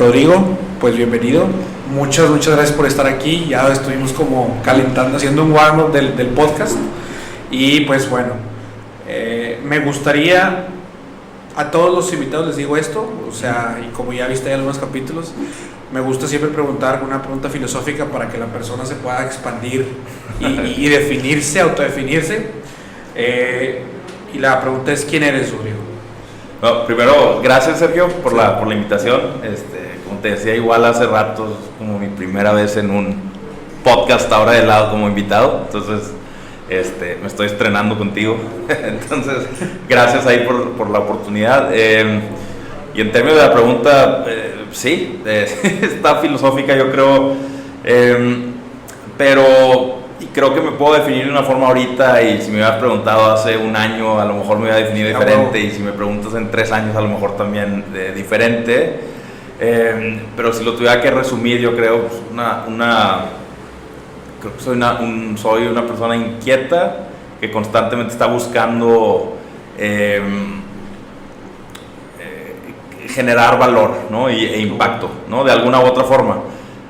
Rodrigo, pues bienvenido. Muchas gracias por estar aquí. Ya estuvimos como calentando, haciendo un warm-up del podcast. Y pues bueno, me gustaría, a todos los invitados les digo esto, o sea, y como ya viste ahí algunos capítulos, me gusta siempre preguntar una pregunta filosófica para que la persona se pueda expandir y definirse, autodefinirse. Y la pregunta es, ¿quién eres, Rodrigo? No, primero, gracias Sergio por la invitación. Como te decía, igual hace rato, como mi primera vez en un podcast ahora de lado como invitado, entonces me estoy estrenando contigo. Entonces, gracias ahí por la oportunidad. Y en términos de la pregunta, sí, está filosófica yo creo, pero y creo que me puedo definir de una forma ahorita, y si me hubieras preguntado hace un año a lo mejor me hubiera definido diferente, y si me preguntas en 3 años a lo mejor también diferente, pero si lo tuviera que resumir, yo creo pues creo que soy una persona inquieta que constantemente está buscando generar valor, ¿no? e impacto, ¿no? De alguna u otra forma.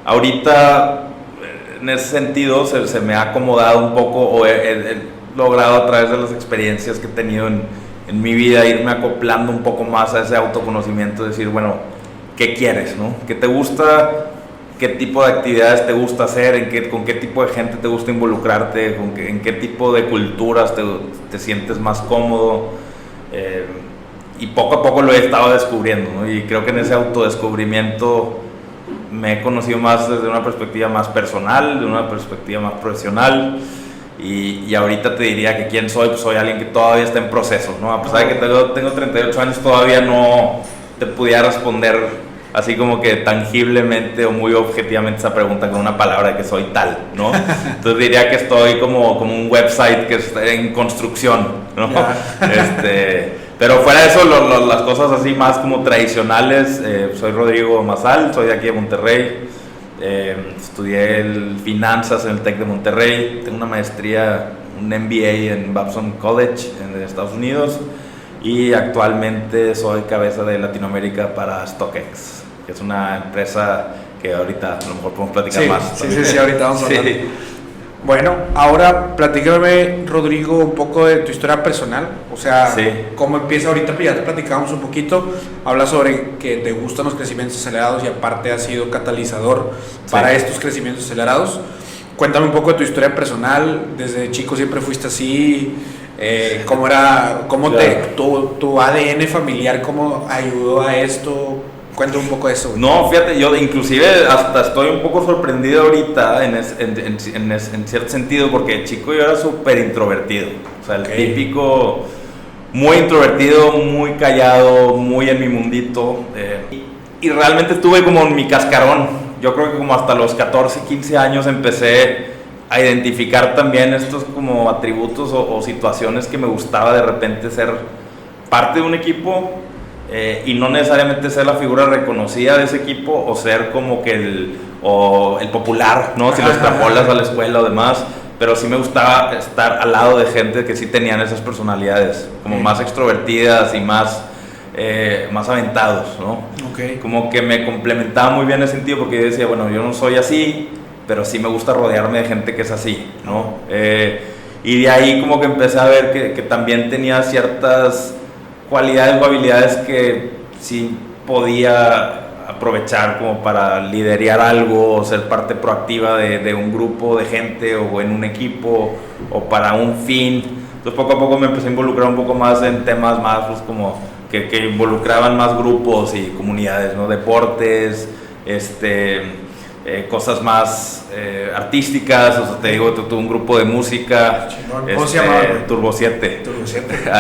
Ahorita en ese sentido se me ha acomodado un poco, o he logrado a través de las experiencias que he tenido en mi vida irme acoplando un poco más a ese autoconocimiento, decir, bueno, ¿qué quieres, no? ¿Qué te gusta? ¿Qué tipo de actividades te gusta hacer? ¿Con qué tipo de gente te gusta involucrarte? ¿En qué tipo de culturas te sientes más cómodo? Y poco a poco lo he estado descubriendo, ¿no? Y creo que en ese autodescubrimiento me he conocido más desde una perspectiva más personal, de una perspectiva más profesional, y ahorita te diría que quién soy, pues soy alguien que todavía está en proceso, ¿no? A pesar de que tengo 38 años, todavía no te pudiera responder así como que tangiblemente o muy objetivamente esa pregunta con una palabra de que soy tal, ¿no? Entonces diría que estoy como un website que está en construcción, ¿no? Pero fuera de eso, las cosas así más como tradicionales, soy Rodrigo Mazal, soy de aquí de Monterrey, estudié finanzas en el TEC de Monterrey, tengo una maestría, un MBA en Babson College en Estados Unidos, y actualmente soy cabeza de Latinoamérica para StockX, que es una empresa que ahorita a lo mejor podemos platicar más. Sí, ahorita vamos a hablar. Sí. Bueno, ahora platícame, Rodrigo, un poco de tu historia personal, o sea, cómo empieza ahorita, ya te platicamos un poquito, hablas sobre que te gustan los crecimientos acelerados y aparte has sido catalizador para estos crecimientos acelerados. Cuéntame un poco de tu historia personal, desde chico siempre fuiste así, cómo era, tu ADN familiar, cómo ayudó a esto. Cuéntame un poco de eso. No, fíjate, yo inclusive hasta estoy un poco sorprendido ahorita en cierto sentido, porque chico yo era súper introvertido, o sea, el típico, muy introvertido, muy callado, muy en mi mundito, y realmente tuve como mi cascarón. Yo creo que como hasta los 14, 15 años empecé a identificar también estos como atributos o situaciones que me gustaba de repente ser parte de un equipo, y no necesariamente ser la figura reconocida de ese equipo o ser como que el popular, ¿no? Si lo extrapolas a la escuela o demás, pero sí me gustaba estar al lado de gente que sí tenían esas personalidades como más extrovertidas y más aventados, ¿no? Como que me complementaba muy bien en ese sentido, porque yo decía, bueno, yo no soy así, pero sí me gusta rodearme de gente que es así, ¿no? Y de ahí como que empecé a ver que también tenía ciertas cualidades o habilidades que sí podía aprovechar como para liderar algo o ser parte proactiva de un grupo de gente o en un equipo o para un fin. Entonces poco a poco me empecé a involucrar un poco más en temas más pues, como que involucraban más grupos y comunidades, ¿no? Deportes, cosas más artísticas, o sea, te digo, tuve un grupo de música. ¿Cómo se llamaba? Turbo 7.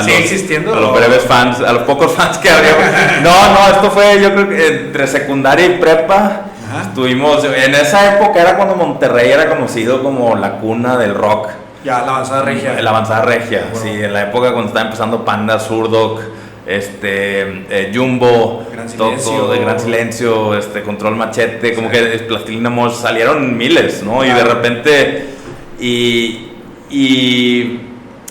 ¿Sigue existiendo? A los breves fans, a los pocos fans que había. No, esto fue yo creo que entre secundaria y prepa. Estuvimos, en esa época era cuando Monterrey era conocido como la cuna del rock. Ya, la avanzada regia. La avanzada regia, bueno. Sí, en la época cuando estaba empezando Panda, Surdoc, Jumbo, todo de Gran Silencio, Control Machete, como que Plastilina Mosh, salieron miles, ¿no? Claro. Y de repente, y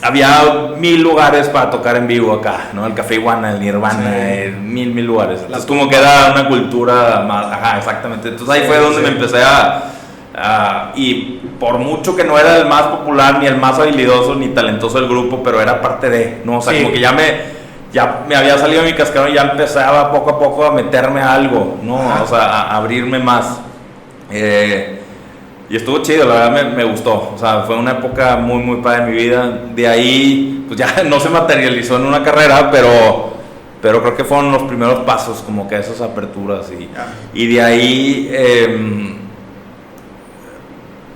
había 1000 lugares para tocar en vivo acá, ¿no? El Café Iguana, el Nirvana, mil lugares. Entonces como que era una cultura más, exactamente. Entonces ahí fue donde me empecé y por mucho que no era el más popular, ni el más habilidoso, ni talentoso del grupo, pero era parte de, ¿no? O sea, como que ya me había salido mi cascarón y ya empezaba poco a poco a meterme a algo, ¿no? O sea, a abrirme más. Y estuvo chido, la verdad me gustó. O sea, fue una época muy, muy padre en mi vida. De ahí, pues ya no se materializó en una carrera, pero creo que fueron los primeros pasos, como que esas aperturas. Y de ahí,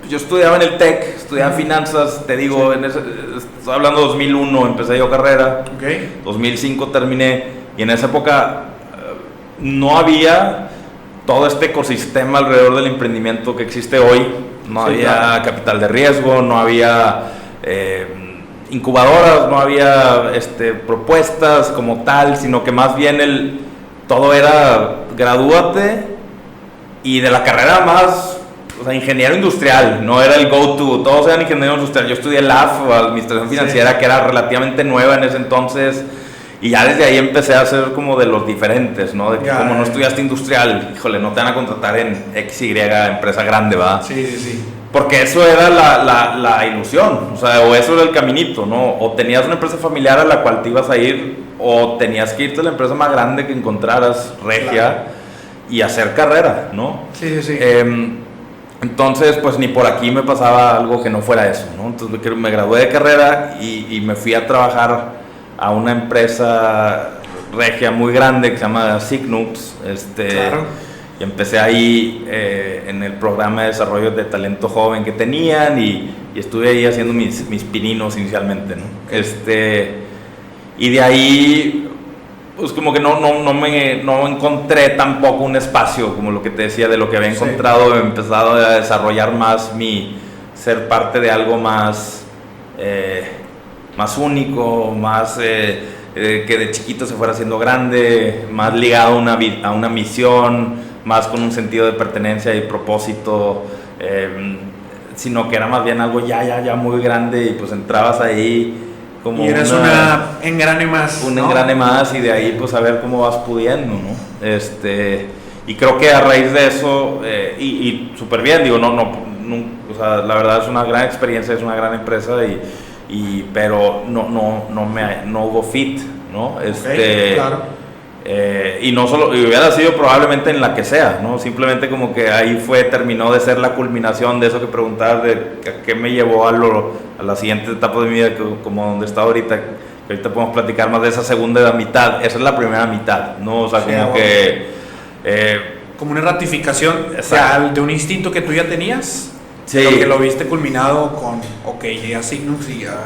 yo estudiaba en el TEC, estudiaba finanzas, te digo, estoy hablando de 2001, empecé yo carrera. 2005 terminé, y en esa época no había todo este ecosistema alrededor del emprendimiento que existe hoy. No había capital de riesgo, no había incubadoras, no había propuestas como tal, sino que más bien todo era gradúate y de la carrera más, o sea, ingeniero industrial, no era el go-to, todos eran ingenieros industrial. Yo estudié LAF, o administración financiera, que era relativamente nueva en ese entonces. Y ya desde ahí empecé a ser como de los diferentes, ¿no? De que como no estudiaste industrial, híjole, no te van a contratar en XY empresa grande, ¿verdad? Sí. Porque eso era la ilusión, o sea, o eso era el caminito, ¿no? O tenías una empresa familiar a la cual te ibas a ir, o tenías que irte a la empresa más grande que encontraras, regia, y hacer carrera, ¿no? Sí. Entonces, pues ni por aquí me pasaba algo que no fuera eso, ¿no? Entonces me gradué de carrera y me fui a trabajar a una empresa regia muy grande que se llama Signux, y empecé ahí en el programa de desarrollo de talento joven que tenían, y estuve ahí haciendo mis pininos inicialmente, ¿no? Y de ahí pues como que no encontré tampoco un espacio como lo que te decía de lo que había encontrado. He empezado a desarrollar más ser parte de algo más único, más que de chiquito se fuera haciendo grande, más ligado a una misión, más con un sentido de pertenencia y propósito, sino que era más bien algo ya muy grande, y pues entrabas ahí como y eres una engrane más, un engrane más, y de ahí pues a ver cómo vas pudiendo, ¿no? Y creo que a raíz de eso, y súper bien, digo, o sea, la verdad es una gran experiencia, es una gran empresa, pero no hubo fit, ¿no? Claro. Y no solo, y hubiera sido probablemente en la que sea, ¿no? Simplemente como que ahí terminó de ser la culminación de eso que preguntabas, de qué me llevó a la siguiente etapa de mi vida, como donde está ahorita, que ahorita podemos platicar más de esa segunda mitad. Esa es la primera mitad, ¿no? O sea, como que... como una ratificación, o sea, de un instinto que tú ya tenías. Sí. Pero que lo viste culminado con, llegué a Signux y ya...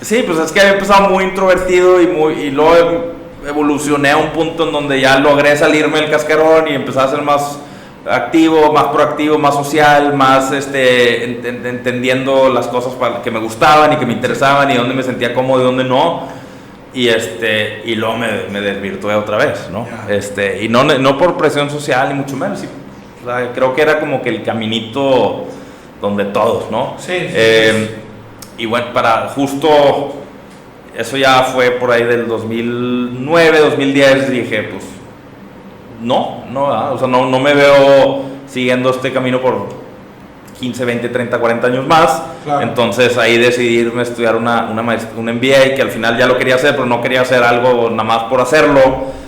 Sí, pues es que había empezado muy introvertido y luego evolucioné a un punto en donde ya logré salirme del cascarón y empecé a ser más activo, más proactivo, más social, más entendiendo las cosas que me gustaban y que me interesaban, y dónde me sentía cómodo y dónde no. Y luego me desvirtué otra vez, ¿no? Y no por presión social ni mucho menos. O sea, creo que era como que el caminito donde todos, ¿no? Sí. Y bueno, justo eso ya fue por ahí del 2009, 2010, dije, pues no, o sea, no me veo siguiendo este camino por 15, 20, 30, 40 años más. Claro. Entonces ahí decidí irme a estudiar un MBA, que al final ya lo quería hacer, pero no quería hacer algo nada más por hacerlo,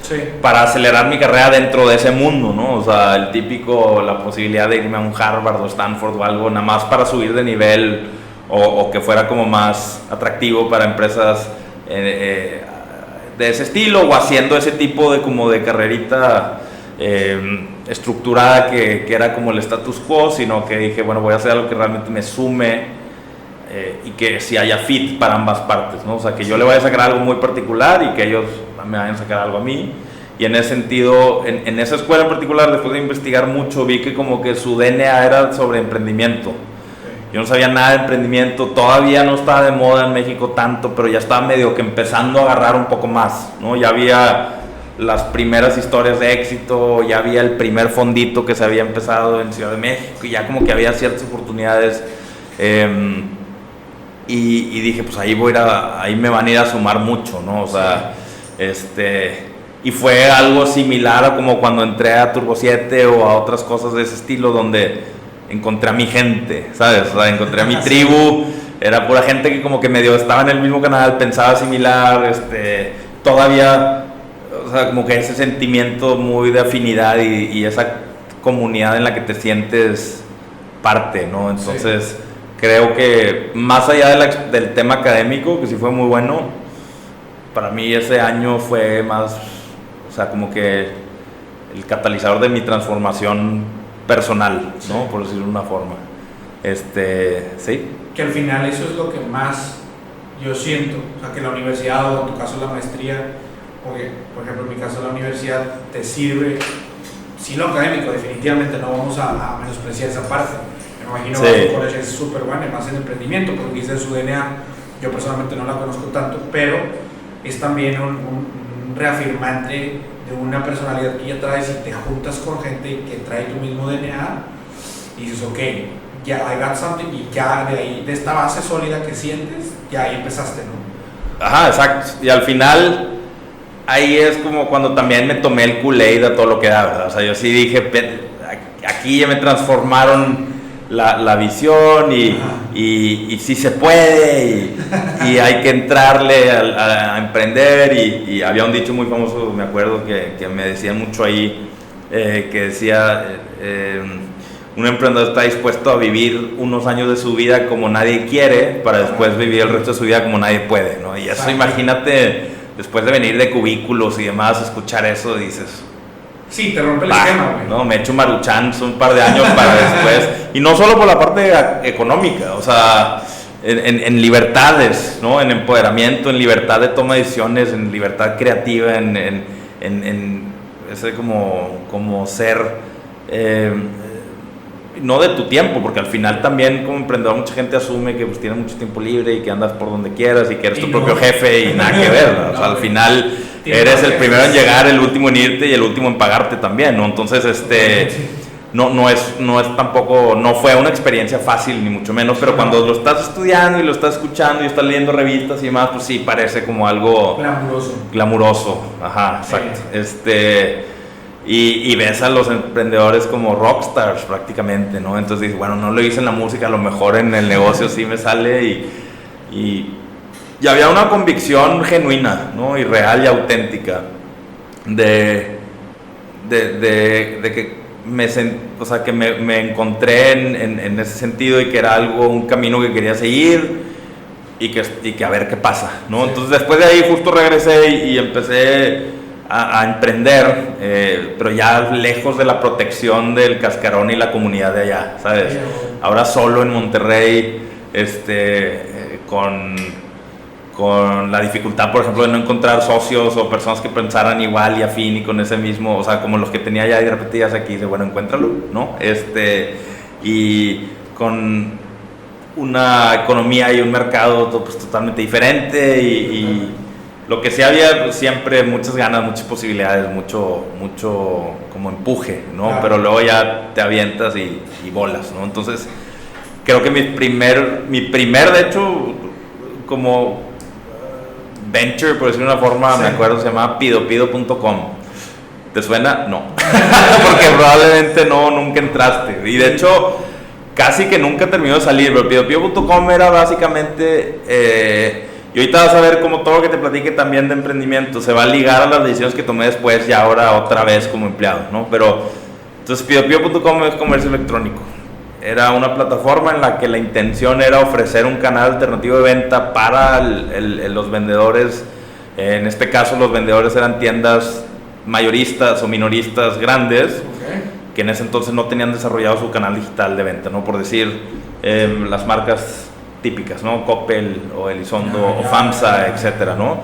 para acelerar mi carrera dentro de ese mundo, ¿no? O sea, la posibilidad de irme a un Harvard o Stanford o algo, nada más para subir de nivel, o que fuera como más atractivo para empresas de ese estilo, o haciendo ese tipo de carrerita estructurada que era como el status quo, sino que dije, bueno, voy a hacer algo que realmente me sume, y que si haya fit para ambas partes, ¿no? O sea, que yo le vaya a sacar algo muy particular y que ellos me vayan a sacar algo a mí. Y en ese sentido, en esa escuela en particular, después de investigar mucho, vi que como que su DNA era sobre emprendimiento. Yo no sabía nada de emprendimiento, todavía no estaba de moda en México tanto, pero ya estaba medio que empezando a agarrar un poco más, ¿no? Ya había las primeras historias de éxito, ya había el primer fondito que se había empezado en Ciudad de México, y ya como que había ciertas oportunidades. y dije, pues ahí ahí me van a ir a sumar mucho, ¿no? O sea, y fue algo similar a como cuando entré a Turbo 7 o a otras cosas de ese estilo, donde encontré a mi gente, ¿sabes? O sea, encontré a mi tribu, era pura gente que como que medio estaba en el mismo canal, pensaba similar, todavía, o sea, como que ese sentimiento muy de afinidad y esa comunidad en la que te sientes parte, ¿no? Entonces, creo que más allá del tema académico, que sí fue muy bueno, para mí ese año fue más, o sea, como que el catalizador de mi transformación personal, ¿no? Por decirlo de una forma. Sí. Que al final eso es lo que más yo siento, o sea, que la universidad, o en tu caso la maestría, porque, por ejemplo, en mi caso la universidad te sirve, sí, lo académico, definitivamente no vamos a menospreciar esa parte. Me imagino que el college es súper bueno, más en emprendimiento, porque dice su DNA, yo personalmente no la conozco tanto, pero es también un reafirmante de una personalidad que ya traes y te juntas con gente que trae tu mismo DNA y dices, ok, ya I got something, y ya de ahí, de esta base sólida que sientes, ya ahí empezaste, ¿no? Ajá, exacto. Y al final, ahí es como cuando también me tomé el Kool-Aid a todo lo que da, ¿verdad? O sea, yo sí dije, aquí ya me transformaron la visión y sí se puede y hay que entrarle a emprender y había un dicho muy famoso, me acuerdo, que me decían mucho ahí, que decía, un emprendedor está dispuesto a vivir unos años de su vida como nadie quiere para después vivir el resto de su vida como nadie puede, ¿no? Y eso, imagínate, después de venir de cubículos y demás, escuchar eso, dices... Sí, te rompe el esquema, güey. No, me echo maruchan un par de años para después. Y no solo por la parte económica, o sea, en libertades, ¿no? En empoderamiento, en libertad de toma de decisiones, en libertad creativa, en ese como ser, no de tu tiempo, porque al final también como emprendedor mucha gente asume que pues tienes mucho tiempo libre y que andas por donde quieras y que eres tu propio jefe y nada que ver, ¿no? O sea, al final... Eres el primero en llegar, el último en irte y el último en pagarte también, ¿no? Entonces, no es tampoco, no fue una experiencia fácil, ni mucho menos, pero cuando lo estás estudiando y lo estás escuchando y estás leyendo revistas y demás, pues sí, parece como algo... Glamuroso, ajá, exacto. Y ves a los emprendedores como rockstars prácticamente, ¿no? Entonces dices, bueno, no lo hice en la música, a lo mejor en el negocio sí me sale y había una convicción genuina, ¿no? Y real y auténtica de que me encontré en ese sentido y que era un camino que quería seguir y que a ver qué pasa, ¿no? Sí. Entonces después de ahí justo regresé y empecé a emprender, pero ya lejos de la protección del cascarón y la comunidad de allá, ¿sabes? Ahora solo en Monterrey, con la dificultad, por ejemplo, de no encontrar socios o personas que pensaran igual y afín y con ese mismo, o sea, como los que tenía ya y de repente ya aquí, dice, bueno, encuéntralo, ¿no? Y con una economía y un mercado pues, totalmente diferente y lo que sí había pues, siempre muchas ganas, muchas posibilidades, mucho como empuje, ¿no? Claro. Pero luego ya te avientas y bolas, ¿no? Entonces, creo que mi primer de hecho, como venture, por decirlo de una forma, sí. Me acuerdo, se llamaba pidopido.com. ¿Te suena? No. Porque probablemente nunca entraste. Y de hecho, casi que nunca terminó de salir. Pero pidopido.com era básicamente... y ahorita vas a ver como todo lo que te platique también de emprendimiento se va a ligar a las decisiones que tomé después y ahora otra vez como empleado, ¿no? Pero, entonces, pidopido.com es comercio electrónico. Era una plataforma en la que la intención era ofrecer un canal alternativo de venta para los vendedores. En este caso, los vendedores eran tiendas mayoristas o minoristas grandes, que en ese entonces no tenían desarrollado su canal digital de venta, ¿no? Por decir, las marcas típicas, ¿no? Coppel o Elizondo o FAMSA, etcétera, ¿no?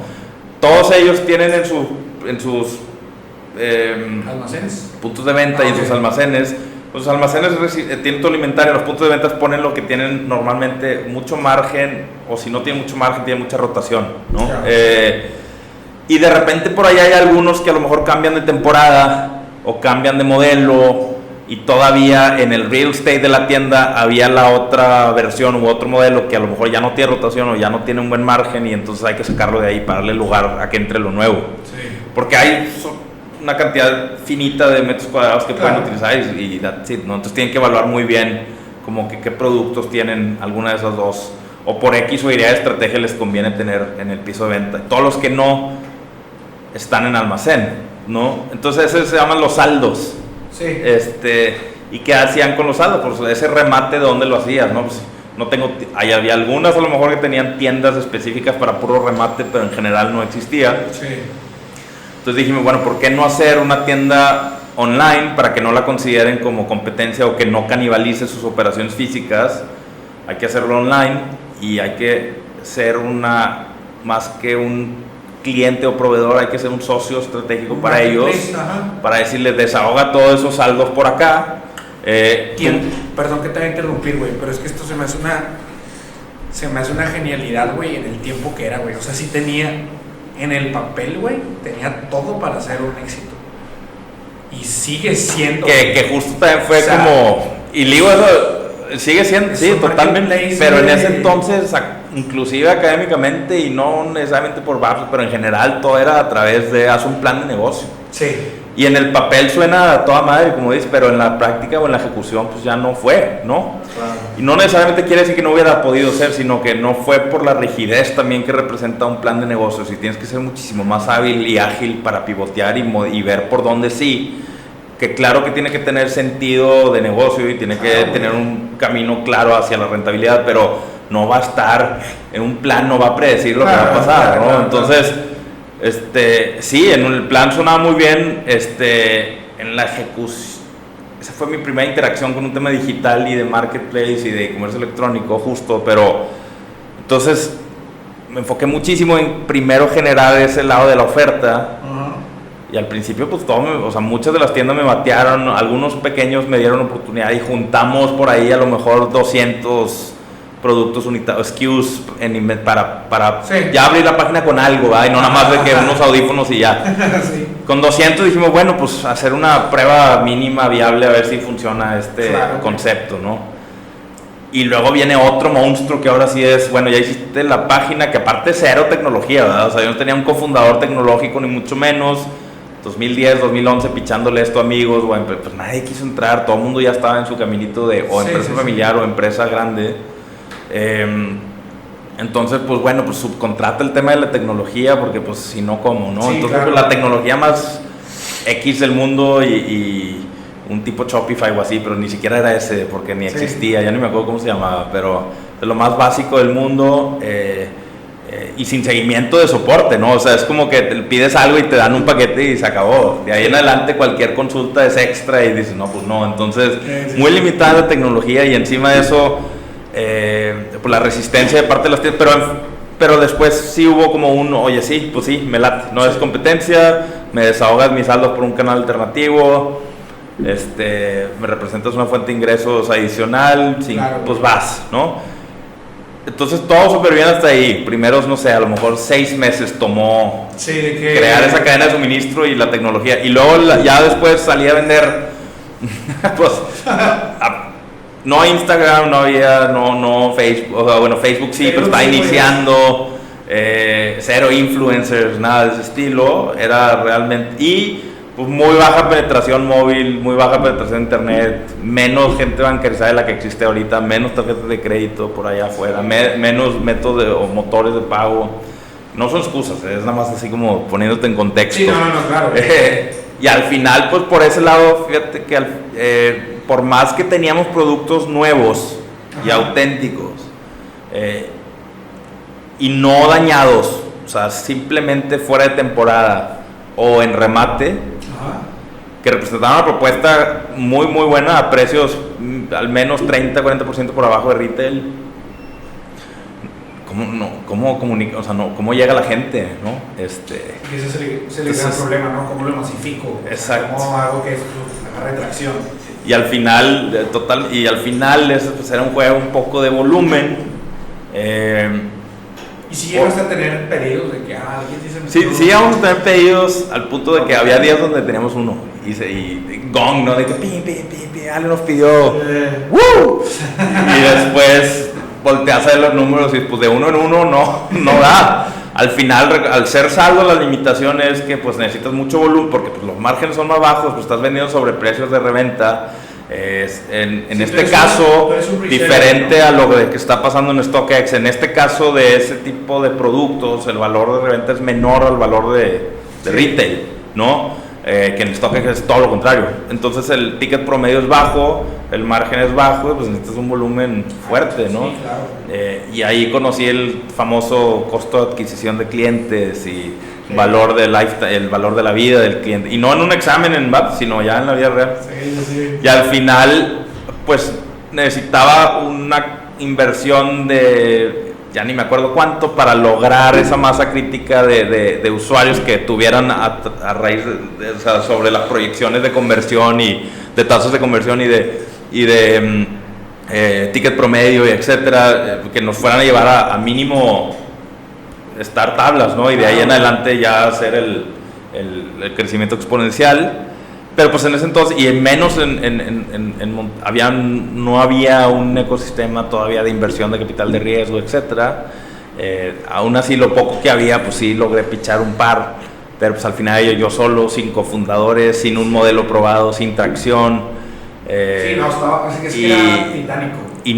Todos ellos tienen en sus almacenes, puntos de venta y en sus almacenes. Los almacenes tienen todo alimentario, los puntos de ventas ponen lo que tienen normalmente mucho margen, o si no tienen mucho margen, tienen mucha rotación, ¿no? Claro. Y de repente por ahí hay algunos que a lo mejor cambian de temporada o cambian de modelo y todavía en el real estate de la tienda había la otra versión u otro modelo que a lo mejor ya no tiene rotación o ya no tiene un buen margen y entonces hay que sacarlo de ahí para darle lugar a que entre lo nuevo. Sí. Porque hay una cantidad finita de metros cuadrados que pueden utilizar y that's it, ¿no? Entonces tienen que evaluar muy bien como que qué productos tienen alguna de esas dos, o por X o Y de estrategia les conviene tener en el piso de venta. Todos los que no están en almacén, ¿no? Entonces esos se llaman los saldos. Sí. ¿Y qué hacían con los saldos? Pues ese remate, ¿de dónde lo hacías? ¿No? Pues había algunas a lo mejor que tenían tiendas específicas para puro remate, pero en general no existía. Sí. Entonces dijimos, bueno, ¿por qué no hacer una tienda online para que no la consideren como competencia o que no canibalice sus operaciones físicas? Hay que hacerlo online y hay que ser más que un cliente o proveedor, hay que ser un socio estratégico para ellos, para decirles, desahoga todos esos saldos por acá. Perdón que te voy a interrumpir, güey, pero es que esto se me hace una genialidad, güey, en el tiempo que era, güey. O sea, sí tenía, en el papel, güey, tenía todo para ser un éxito. Y sigue siendo. Que justo también fue, o sea, como, y digo eso, sigue siendo, sí, totalmente, pero en ese entonces, inclusive académicamente y no necesariamente por bajos, pero en general todo era a través de haz un plan de negocio. Sí. Y en el papel suena a toda madre, como dices, pero en la práctica o en la ejecución pues ya no fue, ¿no? Claro. Y no necesariamente quiere decir que no hubiera podido ser, sino que no fue por la rigidez también que representa un plan de negocios, y tienes que ser muchísimo más hábil y ágil para pivotear y ver por dónde sí, que claro que tiene que tener sentido de negocio y tiene que tener un camino claro hacia la rentabilidad, pero no va a estar en un plan, no va a predecir lo que va a pasar, ¿no? Entonces, sí, en el plan sonaba muy bien, en la ejecución, esa fue mi primera interacción con un tema digital y de marketplace y de comercio electrónico, justo, pero entonces me enfoqué muchísimo en primero generar ese lado de la oferta. Y al principio, pues muchas de las tiendas me batearon, algunos pequeños me dieron oportunidad y juntamos por ahí a lo mejor 200 productos unitarios, SKUs para sí, ya abrir la página con algo, ¿verdad? Y no nada más de que unos audífonos y ya. Sí. Con 200 dijimos, bueno, pues hacer una prueba mínima viable a ver si funciona concepto, ¿no? Y luego viene otro monstruo que ahora sí es, bueno, ya hiciste la página, que aparte es cero tecnología, ¿verdad? O sea, yo no tenía un cofundador tecnológico ni mucho menos. 2010, 2011 pichándole esto a amigos, pues nadie quiso entrar, todo el mundo ya estaba en su caminito de empresa familiar o empresa grande. Entonces, pues bueno, pues subcontrata el tema de la tecnología, porque pues si no, ¿cómo, no? Sí, entonces, pues, la tecnología más X del mundo y un tipo Shopify o así, pero ni siquiera era ese, porque ni existía, ya ni me acuerdo cómo se llamaba, pero es lo más básico del mundo. Y sin seguimiento de soporte, ¿no? O sea, es como que te pides algo y te dan un paquete y se acabó. De ahí en adelante cualquier consulta es extra y dices, no, pues no. Entonces, muy limitada la tecnología y encima de eso, pues la resistencia de parte de las tiendas. Pero después sí hubo como oye, sí, pues sí, me late. No es competencia, me desahogas mis saldos por un canal alternativo, me representas una fuente de ingresos adicional, pues vas, ¿no? Entonces todo súper bien hasta ahí. Primeros, no sé, a lo mejor 6 meses tomó crear esa cadena de suministro y la tecnología. Y luego ya después salí a vender, pues, no Instagram, no había, no Facebook, o sea, bueno, Facebook sí, pero está iniciando, cero influencers, nada de ese estilo. Era realmente, y pues muy baja penetración móvil, muy baja penetración internet, menos gente bancarizada de la que existe ahorita, menos tarjetas de crédito por allá afuera, menos métodos o motores de pago. No son excusas, es nada más así como poniéndote en contexto. Sí, no, claro. Y al final, pues por ese lado, fíjate que por más que teníamos productos nuevos y auténticos y no dañados, o sea, simplemente fuera de temporada o en remate, que representaban una propuesta muy muy buena a precios al menos 30-40% por abajo de retail. ¿Cómo comunica? O sea, no, ¿cómo llega la gente, no? Ese es el gran problema, ¿no? ¿Cómo lo masifico? Exacto. ¿Cómo hago que agarre tracción? Y al final, era un juego un poco de volumen. ¿Y si llegaste a tener pedidos de que alguien dice? Sí, llegamos a tener pedidos al punto de que había días donde teníamos uno y gong, ¿no? De que Ale nos pidió ¡woo! Y después volteas a ver los números y pues de uno en uno no da. Al final, al ser saldo, la limitación es que pues necesitas mucho volumen porque pues, los márgenes son más bajos, pues estás vendiendo sobre precios de reventa. En este caso, diferente, ¿no?, a lo que está pasando en StockX. En este caso de ese tipo de productos, el valor de reventa es menor al valor de retail, ¿no? Que en StockX es todo lo contrario. Entonces el ticket promedio es bajo, el margen es bajo, pues necesitas un volumen fuerte, ¿no? Sí, claro. Y ahí conocí el famoso costo de adquisición de clientes y valor de el valor de la vida del cliente, y no en un examen en BAT, sino ya en la vida real. Sí. Y al final pues necesitaba una inversión de ya ni me acuerdo cuánto para lograr esa masa crítica de usuarios que tuvieran a raíz o sea, sobre las proyecciones de conversión y de tasas de conversión y de ticket promedio y etcétera, que nos fueran a llevar a mínimo estar tablas, ¿no? Y de ahí en adelante ya hacer el crecimiento exponencial. Pero pues en ese entonces, y menos no había un ecosistema todavía de inversión de capital de riesgo, etcétera. Aún así, lo poco que había, pues sí logré pichar un par, pero pues al final yo solo, sin cofundadores, sin un modelo probado, sin tracción. Sí, no, estaba, así que era titánico. Y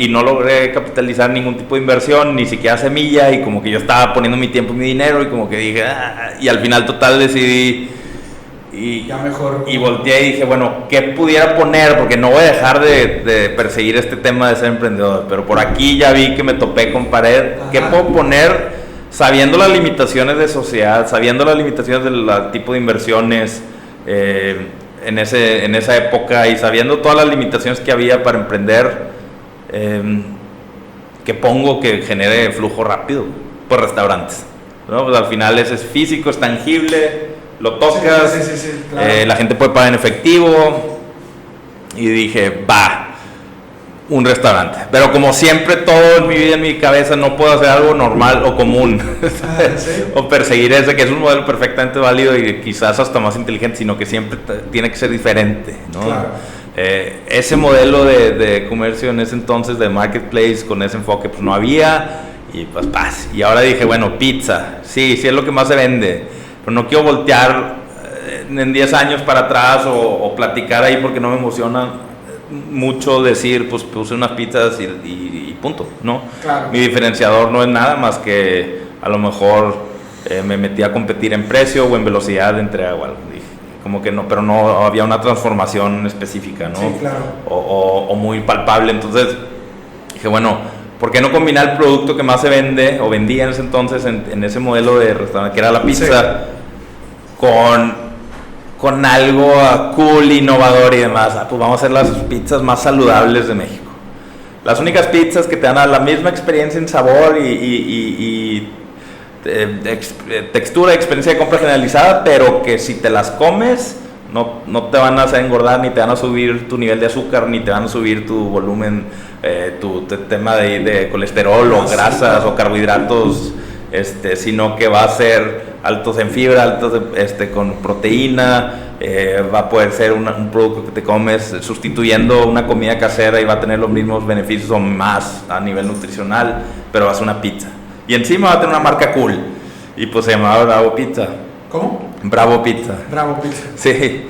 no logré capitalizar ningún tipo de inversión, ni siquiera semilla, y como que yo estaba poniendo mi tiempo y mi dinero, y como que dije, y al final total decidí, ya mejor. Y volteé y dije, bueno, ¿qué pudiera poner? Porque no voy a dejar de perseguir este tema de ser emprendedor, pero por aquí ya vi que me topé con pared. Ajá. ¿Qué puedo poner sabiendo las limitaciones de sociedad, sabiendo las limitaciones del tipo de inversiones en esa época, y sabiendo todas las limitaciones que había para emprender? ¿Qué pongo que genere flujo rápido? Pues restaurantes, ¿no? Pues al final ese es físico, es tangible, lo tocas, sí, claro. La gente puede pagar en efectivo, y dije, un restaurante. Pero como siempre, todo en mi vida, en mi cabeza, no puedo hacer algo normal o común. ¿Sí? O perseguir ese, que es un modelo perfectamente válido y quizás hasta más inteligente, sino que siempre tiene que ser diferente, ¿no? Claro. Ese modelo de comercio en ese entonces, de marketplace, con ese enfoque, pues no había, y pues y ahora dije, bueno, pizza, sí es lo que más se vende, pero no quiero voltear en 10 años para atrás o platicar ahí, porque no me emociona mucho decir, pues puse unas pizzas y punto, ¿no? Claro. Mi diferenciador no es nada más que a lo mejor me metí a competir en precio o en velocidad de entrega o algo. Como que no, pero no había una transformación específica, ¿no? Sí, claro. O muy palpable. Entonces dije, bueno, ¿por qué no combinar el producto que más se vende o vendía en ese entonces en ese modelo de restaurante, que era la pizza, con algo cool, innovador y demás? Pues vamos a hacer las pizzas más saludables de México. Las únicas pizzas que te dan la misma experiencia en sabor y textura, experiencia de compra generalizada, pero que si te las comes no te van a hacer engordar, ni te van a subir tu nivel de azúcar, ni te van a subir tu volumen, tu tema de colesterol o grasas o carbohidratos, sino que va a ser altos en fibra, altos con proteína. Va a poder ser un producto que te comes sustituyendo una comida casera y va a tener los mismos beneficios o más a nivel nutricional, pero va a ser una pizza. Y encima va a tener una marca cool. Y pues se llamaba Bravo Pizza. ¿Cómo? Bravo Pizza. Bravo Pizza. Sí.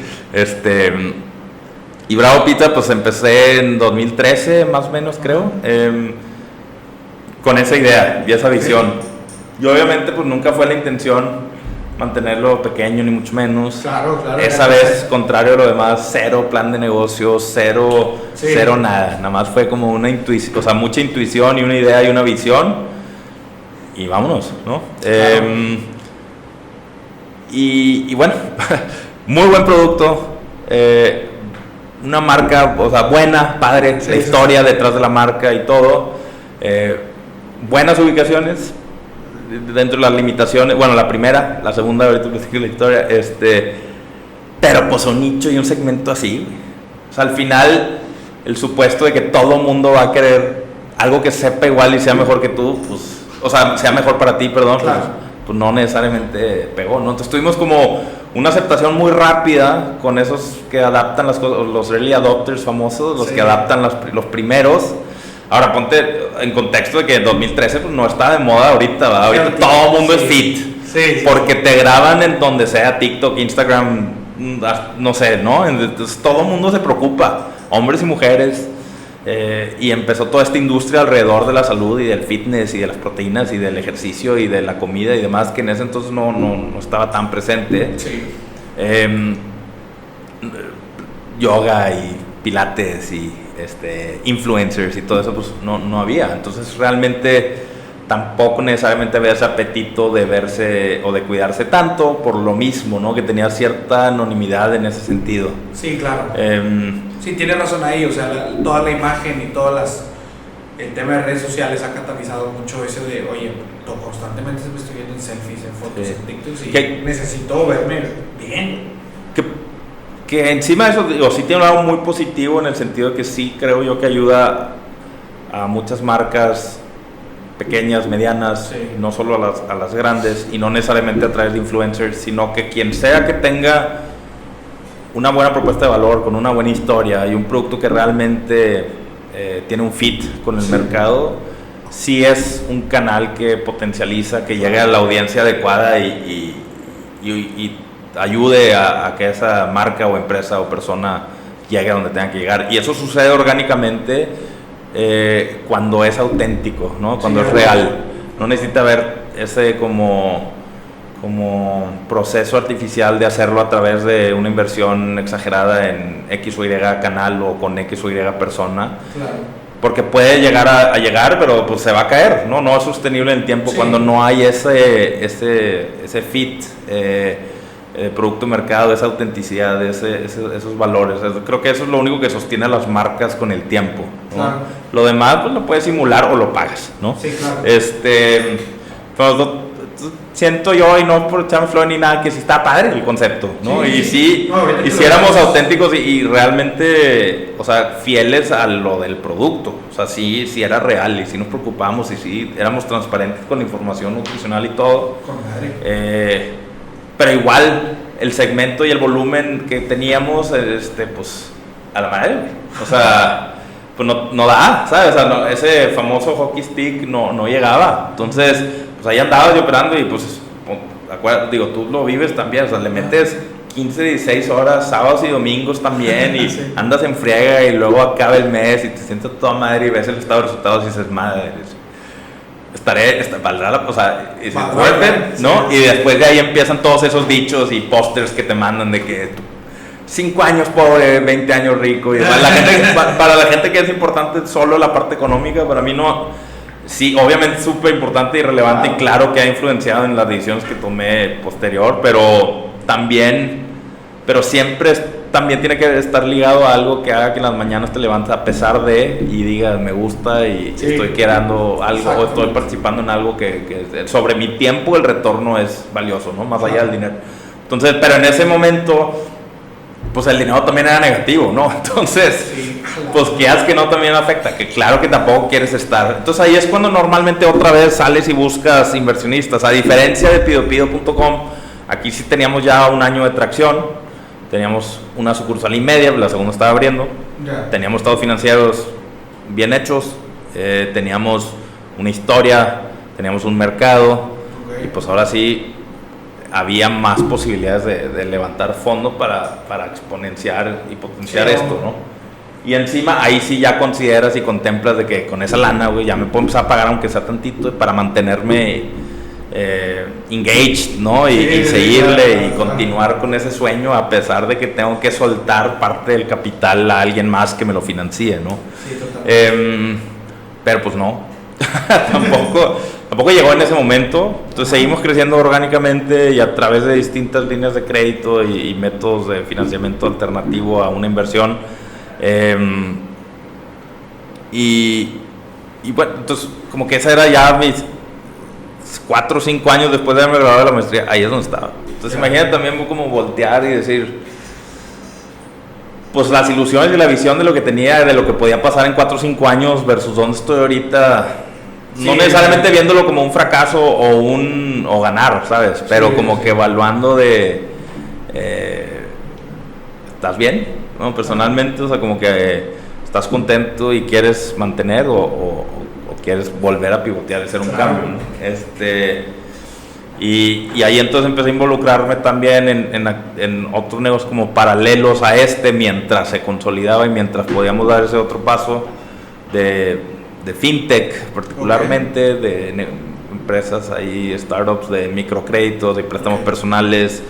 Y Bravo Pizza pues empecé en 2013 más o menos, creo. Con esa idea y esa visión. Y obviamente pues nunca fue la intención mantenerlo pequeño, ni mucho menos. Claro. Esa vez, contrario a lo demás, cero plan de negocio, cero nada. Nada más fue como una intuición, o sea, mucha intuición y una idea y una visión. Y vámonos, ¿no? Claro. Y bueno, muy buen producto, una marca, o sea, buena, padre, la historia detrás de la marca y todo, buenas ubicaciones dentro de las limitaciones, bueno, la primera, la segunda, ahorita les digo la historia, pero pues un nicho y un segmento así, o sea, al final, el supuesto de que todo mundo va a querer algo que sepa igual y sea mejor que tú, pues o sea mejor para ti, perdón, claro. pues no necesariamente pegó, ¿no? Entonces tuvimos como una aceptación muy rápida con esos que adaptan las cosas, los early adopters famosos, los que adaptan los primeros. Ahora ponte en contexto de que en 2013 pues no está de moda ahorita, ¿verdad? Ahorita todo el mundo es fit, porque te graban en donde sea, TikTok, Instagram, no sé, ¿no? Entonces todo el mundo se preocupa, hombres y mujeres. Y empezó toda esta industria alrededor de la salud y del fitness y de las proteínas y del ejercicio y de la comida y demás, que en ese entonces no estaba tan presente. Sí. Yoga y pilates y influencers y todo eso, pues no había. Entonces realmente tampoco necesariamente había ese apetito de verse o de cuidarse tanto, por lo mismo, ¿no? Que tenía cierta anonimidad en ese sentido. Sí, claro. Sí, tienes razón ahí, o sea, toda la imagen y el tema de redes sociales ha catalizado mucho eso de, oye, constantemente me estoy viendo en selfies, en fotos, en TikToks y necesito verme bien. Que encima de eso, digo, sí tiene algo muy positivo en el sentido de que sí creo yo que ayuda a muchas marcas pequeñas, medianas, no solo a las grandes, y no necesariamente a través de influencers, sino que quien sea que tenga una buena propuesta de valor, con una buena historia y un producto que realmente tiene un fit con el mercado, sí es un canal que potencializa, que llegue a la audiencia adecuada y ayude a que esa marca o empresa o persona llegue a donde tenga que llegar. Y eso sucede orgánicamente cuando es auténtico, ¿no? Cuando es real. No necesita haber ese como proceso artificial de hacerlo a través de una inversión exagerada en X o Y canal o con X o Y persona. Claro. Porque puede llegar a llegar, pero pues se va a caer, ¿no? No es sostenible en el tiempo cuando no hay ese fit, producto mercado, esa autenticidad, esos valores. Creo que eso es lo único que sostiene a las marcas con el tiempo, ¿no? Claro. Lo demás pues lo puedes simular o lo pagas, ¿no? Sí, claro. Pues, siento yo, y no por echarme flor ni nada, que sí está padre el concepto, ¿no? Sí, y si éramos auténticos y realmente, o sea, fieles a lo del producto, o sea, sí era real y sí nos preocupamos y sí éramos transparentes con la información nutricional y todo. Pero igual el segmento y el volumen que teníamos, pues a la madre, o sea, pues no da, ¿sabes? O sea, ese famoso hockey stick no llegaba. Entonces, pues ahí andabas yo operando y pues, digo, tú lo vives también, o sea, le metes 15, 16 horas, sábados y domingos también, y andas en friega y luego acaba el mes y te sientes toda madre y ves el estado de resultados y dices, madre, valdrá la, o sea, es fuerte, ¿no? Y después de ahí empiezan todos esos dichos y pósters que te mandan de que 5 años pobre, 20 años rico, y para la gente que es importante solo la parte económica, para mí no. Sí, obviamente súper importante y relevante, y claro que ha influenciado en las decisiones que tomé posterior, pero siempre también tiene que estar ligado a algo que haga que en las mañanas te levantes a pesar de y digas me gusta y estoy creando algo o estoy participando en algo que sobre mi tiempo el retorno es valioso, ¿no? Más allá del dinero. Entonces, pero en ese momento pues el dinero también era negativo, ¿no? Entonces, pues quieras que no también afecta, que claro que tampoco quieres estar. Entonces ahí es cuando normalmente otra vez sales y buscas inversionistas. A diferencia de pidopido.com, aquí sí teníamos ya un año de tracción, teníamos una sucursal y media, la segunda estaba abriendo, teníamos estados financieros bien hechos, teníamos una historia, teníamos un mercado, y pues ahora sí había más posibilidades de levantar fondos para exponenciar y potenciar esto, ¿no? Y encima ahí sí ya consideras y contemplas de que con esa lana, güey, ya me puedo empezar a pagar aunque sea tantito para mantenerme engaged, ¿no? Y seguirle y continuar con ese sueño a pesar de que tengo que soltar parte del capital a alguien más que me lo financie, ¿no? Sí, totalmente. Pero pues no, tampoco llegó en ese momento. Entonces seguimos creciendo orgánicamente y a través de distintas líneas de crédito y métodos de financiamiento alternativo a una inversión. Y bueno, entonces como que esa era ya mis 4 o 5 años después de haberme graduado de la maestría, ahí es donde estaba. Entonces imagínate también como voltear y decir, pues las ilusiones y la visión de lo que tenía, de lo que podía pasar en 4 o 5 años versus donde estoy ahorita, no necesariamente viéndolo como un fracaso o ganar, ¿sabes? Pero como que evaluando de ¿estás bien? ¿No? Personalmente, o sea, como que estás contento y quieres mantener o quieres volver a pivotear y hacer un cambio, ¿no? Y ahí entonces empecé a involucrarme también en otros negocios como paralelos a mientras se consolidaba y mientras podíamos dar ese otro paso de fintech particularmente, de empresas ahí, startups de microcréditos, de préstamos personales.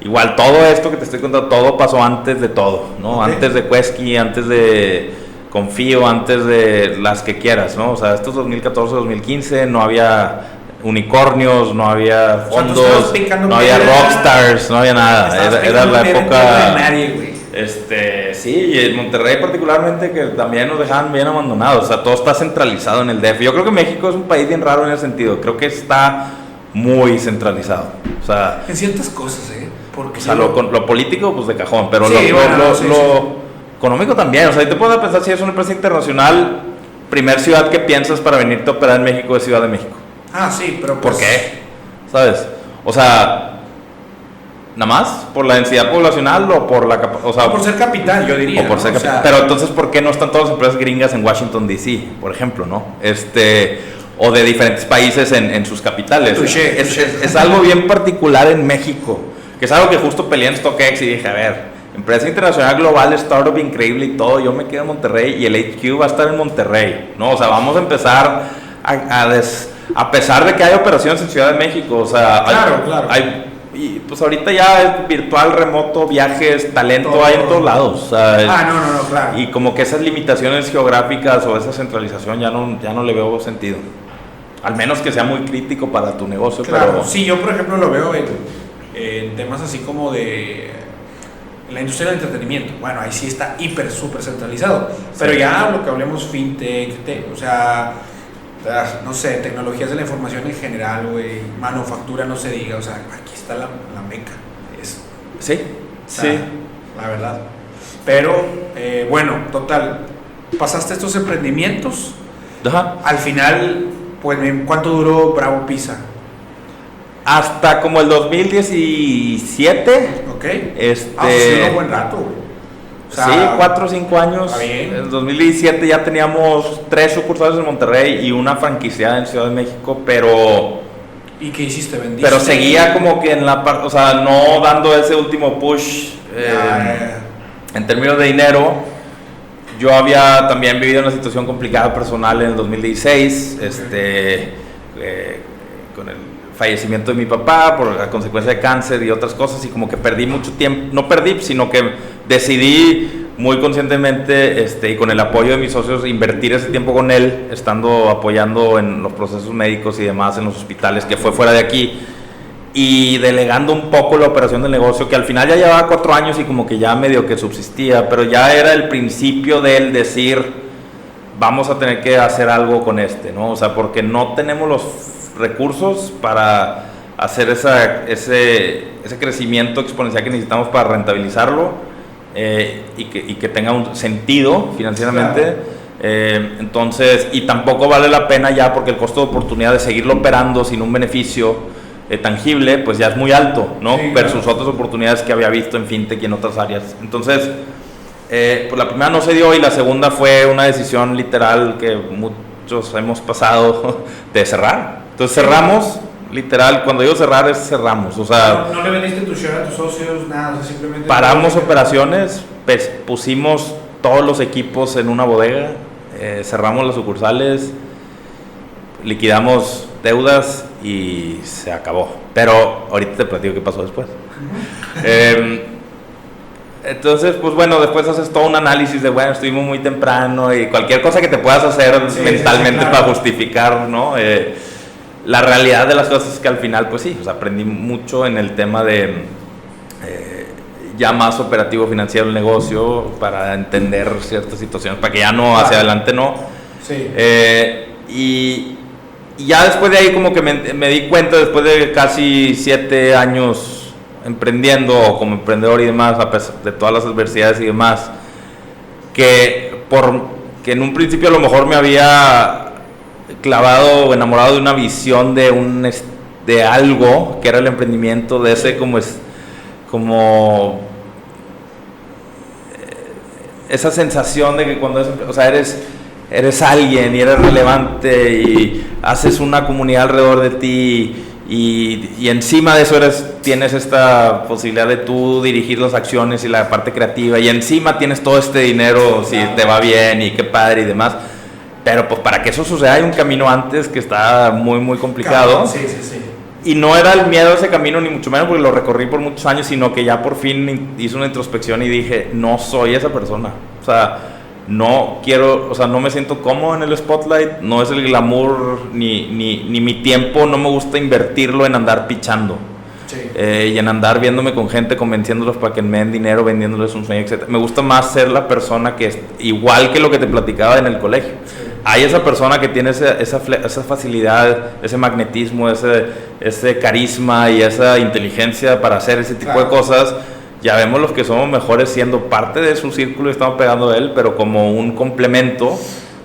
Igual todo esto que te estoy contando, todo pasó antes de todo, ¿no? Antes de Quesky, antes de Confío, antes de las que quieras, ¿no? O sea, estos 2014, 2015 no había unicornios, no había fondos, no había rockstars, no había nada. Era la época. Sí, y en Monterrey particularmente, que también nos dejaban bien abandonados. O sea, todo está centralizado en el DF. Yo creo que México es un país bien raro en ese sentido. Creo que está muy centralizado. O sea, en ciertas cosas, porque o sea, lo político, pues de cajón, pero lo económico también. O sea, ahí te puedes pensar, si es una empresa internacional, primer ciudad que piensas para venirte a operar en México es Ciudad de México. Ah, sí, pero pues, ¿por qué? ¿Sabes? O sea, nada más por la densidad poblacional o por la por ser capital, yo diría. O por ser capital. Pero entonces, ¿por qué no están todas las empresas gringas en Washington DC, por ejemplo, no? O de diferentes países en sus capitales. Es algo bien particular en México, que es algo que justo peleé en StockX y dije, a ver, empresa internacional global, startup increíble y todo, yo me quedo en Monterrey y el HQ va a estar en Monterrey, ¿no? O sea, vamos a empezar a pesar de que hay operaciones en Ciudad de México, o sea, claro. Y pues ahorita ya es virtual, remoto, viajes, talento, todo hay en todos lados. O sea, no, claro. Y como que esas limitaciones geográficas o esa centralización ya no le veo sentido. Al menos que sea muy crítico para tu negocio. Claro, pero sí, yo por ejemplo lo veo en temas así como de la industria del entretenimiento. Bueno, ahí sí está súper centralizado. Pero ya lo que hablemos fintech, o sea, no sé, tecnologías de la información en general, güey, manufactura no se diga, o sea, aquí está la meca. Sí. La verdad. Pero, bueno, total, pasaste estos emprendimientos. Ajá. Al final, pues, ¿cuánto duró Bravo Pizza? Hasta como el 2017. Ok. Pues un buen rato, güey. O sea, sí, 4 o 5 años. Está bien. En 2017 ya teníamos 3 sucursales en Monterrey y una franquiciada en Ciudad de México, pero... ¿Y qué hiciste? ¿Vendiste? Pero seguía como que en la parte, o sea, no dando ese último push en términos de dinero. Yo había también vivido una situación complicada personal en el 2016, con el fallecimiento de mi papá por la consecuencia de cáncer y otras cosas, y como que perdí mucho tiempo, no perdí, sino que decidí muy conscientemente y con el apoyo de mis socios invertir ese tiempo con él, estando apoyando en los procesos médicos y demás en los hospitales, que fue fuera de aquí, y delegando un poco la operación del negocio, que al final ya llevaba 4 años y como que ya medio que subsistía, pero ya era el principio de él decir, vamos a tener que hacer algo con ¿no? O sea, porque no tenemos los recursos para hacer ese crecimiento exponencial que necesitamos para rentabilizarlo y que tenga un sentido financieramente. Claro. Entonces, y tampoco vale la pena ya porque el costo de oportunidad de seguirlo operando sin un beneficio tangible, pues ya es muy alto, ¿no? Sí, versus claro. Otras oportunidades que había visto en fintech y en otras áreas. Entonces, pues la primera no se dio y la segunda fue una decisión literal que muchos hemos pasado de cerrar. Entonces cerramos, literal, cuando digo cerrar es cerramos, o sea... No le vendiste tu share a tus socios, nada, o sea, simplemente... Paramos operaciones, pusimos todos los equipos en una bodega, cerramos las sucursales, liquidamos deudas y se acabó. Pero ahorita te platico qué pasó después. Entonces, pues bueno, después haces todo un análisis de, bueno, estuvimos muy temprano y cualquier cosa que te puedas hacer mentalmente claro. Para justificar, ¿no? La realidad de las cosas es que al final, pues sí, o sea, aprendí mucho en el tema de ya más operativo financiero del negocio para entender ciertas situaciones, para que ya no, hacia adelante no. Sí. Y ya después de ahí como que me di cuenta, después de casi 7 años emprendiendo como emprendedor y demás, a pesar de todas las adversidades y demás, que en un principio a lo mejor me había clavado o enamorado de una visión de algo que era el emprendimiento, de ese como esa sensación de que cuando eres alguien y eres relevante y haces una comunidad alrededor de ti y encima de eso tienes esta posibilidad de tú dirigir las acciones y la parte creativa y encima tienes todo este dinero si te va bien y qué padre y demás. Pero pues para que eso suceda hay un camino antes que está muy muy complicado. Sí. Y no era el miedo a ese camino ni mucho menos porque lo recorrí por muchos años, sino que ya por fin hice una introspección y dije, no soy esa persona. O sea, no quiero, o sea, no me siento cómodo en el spotlight, no es el glamour ni mi tiempo, no me gusta invertirlo en andar pichando. Sí. Y en andar viéndome con gente, convenciéndolos para que me den dinero, vendiéndoles un sueño, etc. Me gusta más ser la persona que es igual que lo que te platicaba en el colegio. Sí. Hay esa persona que tiene esa facilidad, ese magnetismo, ese carisma y esa inteligencia para hacer ese tipo de cosas. Ya vemos los que somos mejores siendo parte de su círculo y estamos pegando a él, pero como un complemento,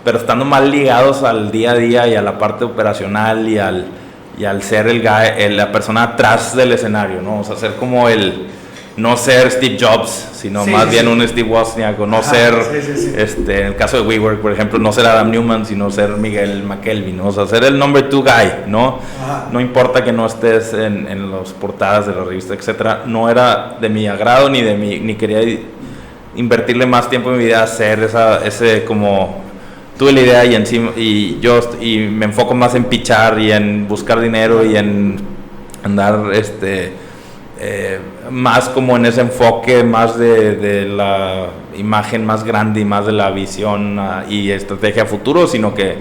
pero estando más ligados al día a día y a la parte operacional y al ser la persona atrás del escenario, ¿no? O sea, ser como no ser Steve Jobs, sino más bien un Steve Wozniak, o no ser, en el caso de WeWork, por ejemplo, no ser Adam Newman, sino ser Miguel McKelvey, ¿no? O sea, ser el number 2 guy, ¿no? No importa que no estés en las portadas de la revista, etcétera. No era de mi agrado, ni quería invertirle más tiempo en mi vida a hacer ese como... Tuve la idea y me enfoco más en pichar y en buscar dinero y en andar, más como en ese enfoque más de la imagen más grande y más de la visión y estrategia a futuro, sino que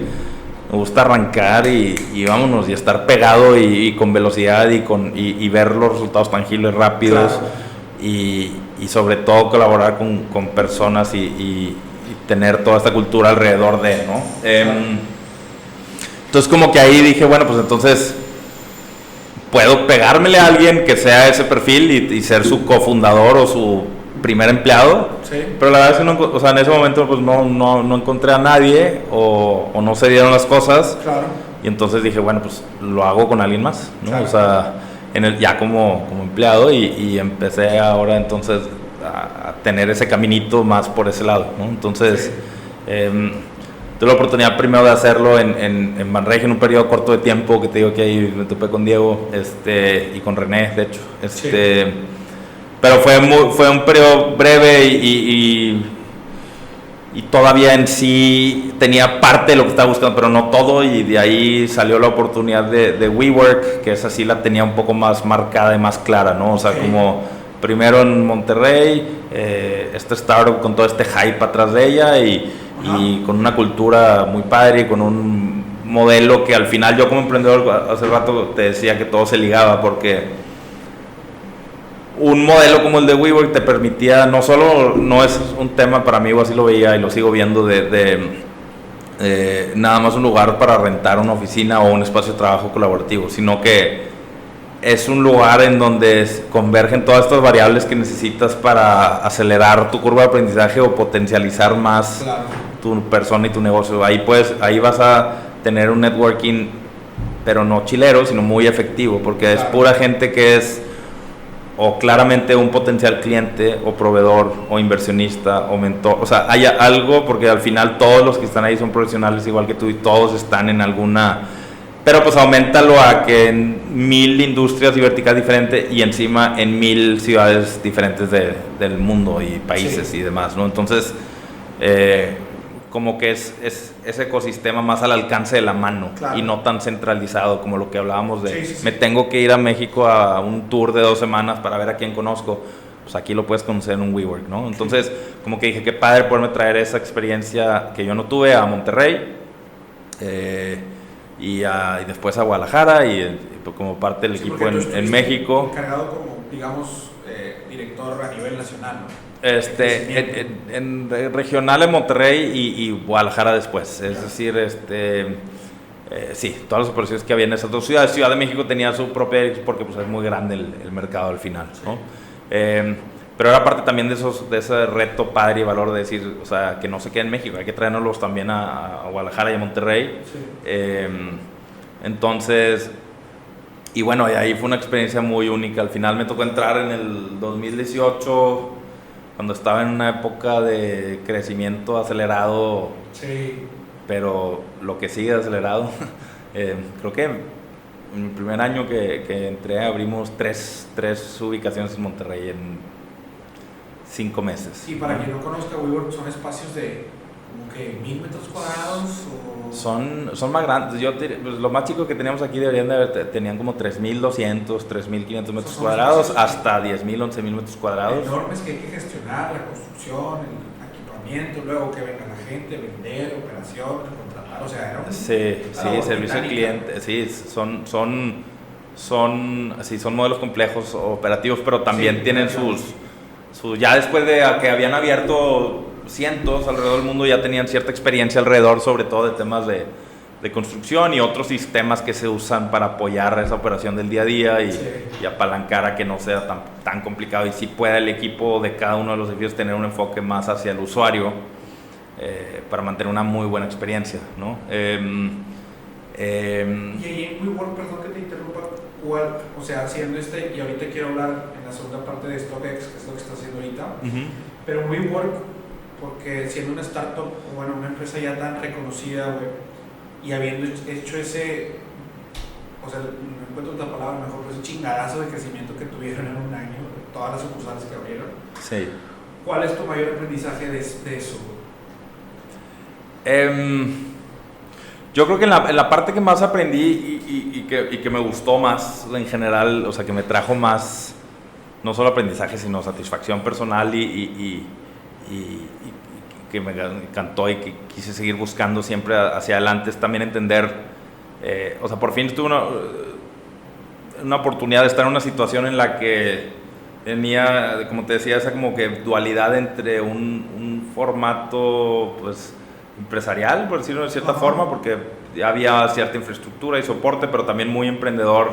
me gusta arrancar y vámonos y estar pegado y con velocidad y ver los resultados tangibles rápidos. Claro. Y sobre todo colaborar con personas y tener toda esta cultura alrededor de, ¿no? Entonces como que ahí dije, bueno, pues entonces puedo pegármele a alguien que sea ese perfil y ser su cofundador o su primer empleado. Sí. Pero la verdad es que en ese momento pues no encontré a nadie o no se dieron las cosas. Claro. Y entonces dije, bueno, pues lo hago con alguien más, ¿no? Claro. O sea, ya como empleado y empecé ahora entonces a tener ese caminito más por ese lado, ¿no? Entonces, tuve la oportunidad primero de hacerlo en Banregio en un periodo corto de tiempo, que te digo que ahí me topé con Diego y con René, de hecho. Pero fue un periodo breve y todavía en sí tenía parte de lo que estaba buscando, pero no todo, y de ahí salió la oportunidad de WeWork, que esa sí la tenía un poco más marcada y más clara, ¿no? O sea, como primero en Monterrey, startup con todo este hype atrás de ella y con una cultura muy padre y con un modelo que al final yo como emprendedor hace rato te decía que todo se ligaba, porque un modelo como el de WeWork te permitía, no es un tema para mí, o así lo veía y lo sigo viendo, nada más un lugar para rentar una oficina o un espacio de trabajo colaborativo, sino que es un lugar en donde convergen todas estas variables que necesitas para acelerar tu curva de aprendizaje o potencializar más tu persona y tu negocio. Ahí vas a tener un networking, pero no chilero, sino muy efectivo, porque es pura gente que es o claramente un potencial cliente o proveedor o inversionista o mentor. O sea, hay algo, porque al final todos los que están ahí son profesionales igual que tú y todos están en alguna... Pero pues auméntalo a que en 1000 industrias y verticales diferentes y encima en 1000 ciudades diferentes del mundo y países y demás, ¿no? Entonces, como que es ese ecosistema más al alcance de la mano y no tan centralizado como lo que hablábamos de me tengo que ir a México a un tour de 2 semanas para ver a quién conozco. Pues aquí lo puedes conocer en un WeWork, ¿no? Entonces, como que dije, qué padre poderme traer esa experiencia que yo no tuve a Monterrey. Y después a Guadalajara y como parte del equipo en México. Encargado como, digamos, director a nivel nacional, ¿no? En regional en Monterrey y Guadalajara después. Es decir, sí, todas las operaciones que había en esas 2 ciudades. Ciudad de México tenía su propia, porque pues es muy grande el mercado al final, ¿no? Pero pero era parte también de ese reto padre y valor de decir, o sea, que no se quede en México, hay que traernos también a Guadalajara y a Monterrey. Entonces, y bueno, y ahí fue una experiencia muy única. Al final me tocó entrar en el 2018, cuando estaba en una época de crecimiento acelerado, pero lo que sigue acelerado. Creo que en mi primer año que entré abrimos tres ubicaciones en Monterrey en 5 meses. Y para quien no conozca, WeWork son espacios de como que 1,000 metros cuadrados o... Son más grandes. Pues lo más chico que teníamos aquí tenían como 3.200, 3.500 metros cuadrados hasta 10.000, 11.000 metros cuadrados. Enormes que hay que gestionar, la construcción, el equipamiento, luego que venga la gente, vender, operación, contratar, o sea, era un... Sí, servicio al cliente, sí, son modelos complejos operativos, pero también tienen sus ya después de que habían abierto cientos alrededor del mundo, ya tenían cierta experiencia alrededor, sobre todo de temas de construcción y otros sistemas que se usan para apoyar esa operación del día a día y apalancar a que no sea tan complicado, y si pueda el equipo de cada uno de los edificios tener un enfoque más hacia el usuario para mantener una muy buena experiencia, ¿no? Y ahí en WeWork, perdón que te interrumpa, o sea, haciendo y ahorita quiero hablar en la segunda parte de StockX, que es lo que está haciendo ahorita, pero WeWork, porque siendo una startup, o bueno, una empresa ya tan reconocida, güey, y habiendo hecho ese, o sea, no encuentro otra palabra mejor, pero ese chingadazo de crecimiento que tuvieron en un año, todas las sucursales que abrieron. Sí. ¿Cuál es tu mayor aprendizaje de eso? Yo creo que en la parte que más aprendí y que me gustó más en general, o sea, que me trajo más, no solo aprendizaje, sino satisfacción personal y que me encantó y que quise seguir buscando siempre hacia adelante, es también entender, o sea, por fin tuve una oportunidad de estar en una situación en la que tenía, como te decía, esa como que dualidad entre un formato, pues, empresarial, por decirlo de cierta forma, porque había cierta infraestructura y soporte, pero también muy emprendedor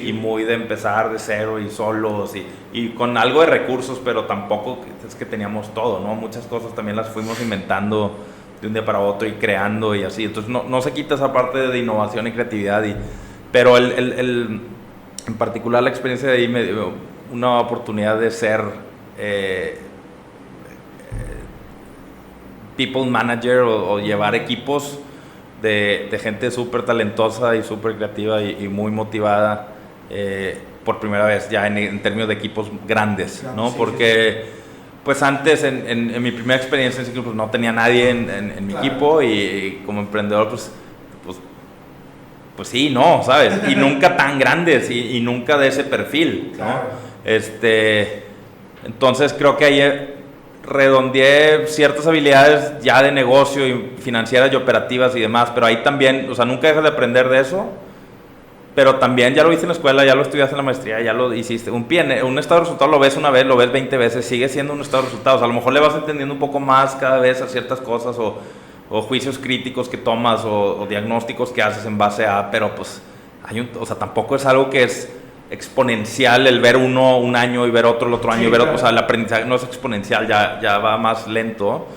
y muy de empezar de cero y solos y con algo de recursos, pero tampoco es que teníamos todo, ¿no? Muchas cosas también las fuimos inventando de un día para otro y creando y así, entonces no se quita esa parte de innovación y creatividad, pero en particular la experiencia de ahí me dio una oportunidad de ser people manager o llevar equipos de gente súper talentosa y súper creativa y muy motivada por primera vez ya en términos de equipos grandes, ¿no? Porque pues antes en mi primera experiencia en Ciclo pues no tenía nadie en mi equipo y como emprendedor pues sí, no, ¿sabes? Y nunca tan grandes y nunca de ese perfil, ¿no? Entonces creo que ahí redondeé ciertas habilidades ya de negocio y financieras y operativas y demás, pero ahí también, o sea, nunca dejas de aprender de eso, pero también ya lo hice en la escuela, ya lo estudiaste en la maestría, ya lo hiciste. Un estado de resultados lo ves una vez, lo ves 20 veces, sigue siendo un estado de resultados. A lo mejor le vas entendiendo un poco más cada vez a ciertas cosas o juicios críticos que tomas o diagnósticos que haces en base a, pero pues o sea, tampoco es algo que es exponencial el ver uno un año y ver otro el otro año y ver otro, o sea, el aprendizaje no es exponencial, ya va más lento,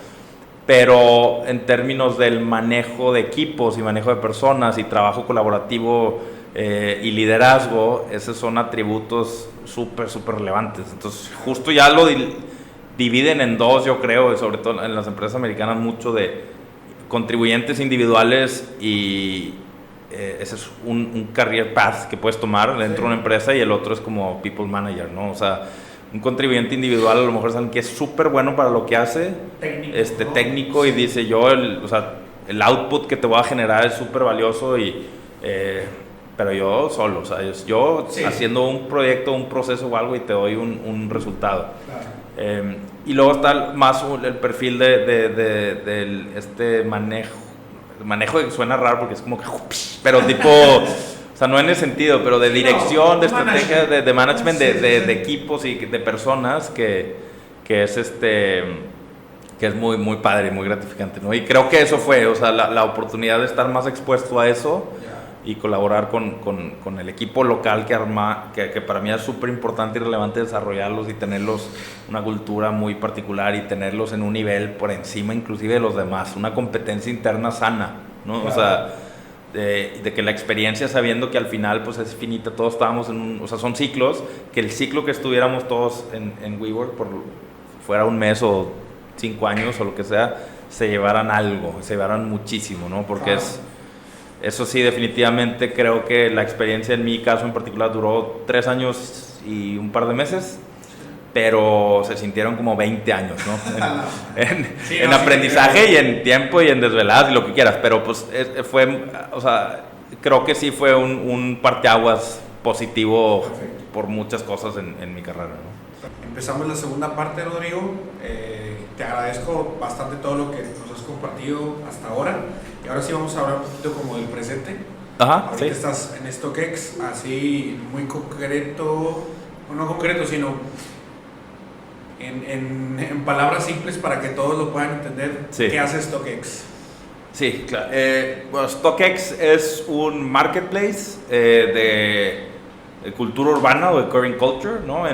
pero en términos del manejo de equipos y manejo de personas y trabajo colaborativo y liderazgo, esos son atributos súper relevantes. Entonces justo ya lo dividen en dos, yo creo, sobre todo en las empresas americanas, mucho de contribuyentes individuales y ese es un career path que puedes tomar dentro de una empresa, y el otro es como people manager, ¿no? O sea, un contribuyente individual a lo mejor es alguien que es súper bueno para lo que hace, técnico, y dice yo, el output que te voy a generar es súper valioso, pero yo solo, o sea, yo haciendo un proyecto, un proceso o algo y te doy un resultado. Claro. Y luego está más el perfil del manejo que suena raro porque es como que, pero tipo, o sea, no en ese sentido, pero de dirección, de estrategia, de management, de equipos y de personas que es muy padre y muy gratificante, ¿no? Y creo que eso fue, o sea, la oportunidad de estar más expuesto a eso, y colaborar con el equipo local que para mí es súper importante y relevante desarrollarlos y tenerlos una cultura muy particular y tenerlos en un nivel por encima inclusive de los demás, una competencia interna sana, ¿no? Claro. O sea, de que la experiencia, sabiendo que al final pues es finita, todos estábamos o sea, son ciclos, que el ciclo que estuviéramos todos en WeWork, por fuera un mes o 5 años o lo que sea, se llevaran algo, se llevaran muchísimo, ¿no? Porque eso sí, definitivamente creo que la experiencia en mi caso en particular duró 3 años y un par de meses, pero se sintieron como 20 años, ¿no? En aprendizaje y en tiempo y en desveladas y lo que quieras, pero pues o sea, creo que sí fue un parteaguas positivo. Perfecto. Por muchas cosas en mi carrera, ¿no? Empezamos la segunda parte, Rodrigo. Te agradezco bastante todo lo que nos has compartido hasta ahora. Y ahora sí vamos a hablar un poquito como del presente. Ajá, ahorita sí. Estás en StockX, así muy concreto, no concreto, sino en palabras simples para que todos lo puedan entender. Sí. ¿Qué hace StockX? Sí, claro. Bueno, StockX es un marketplace de cultura urbana o de current culture, ¿no?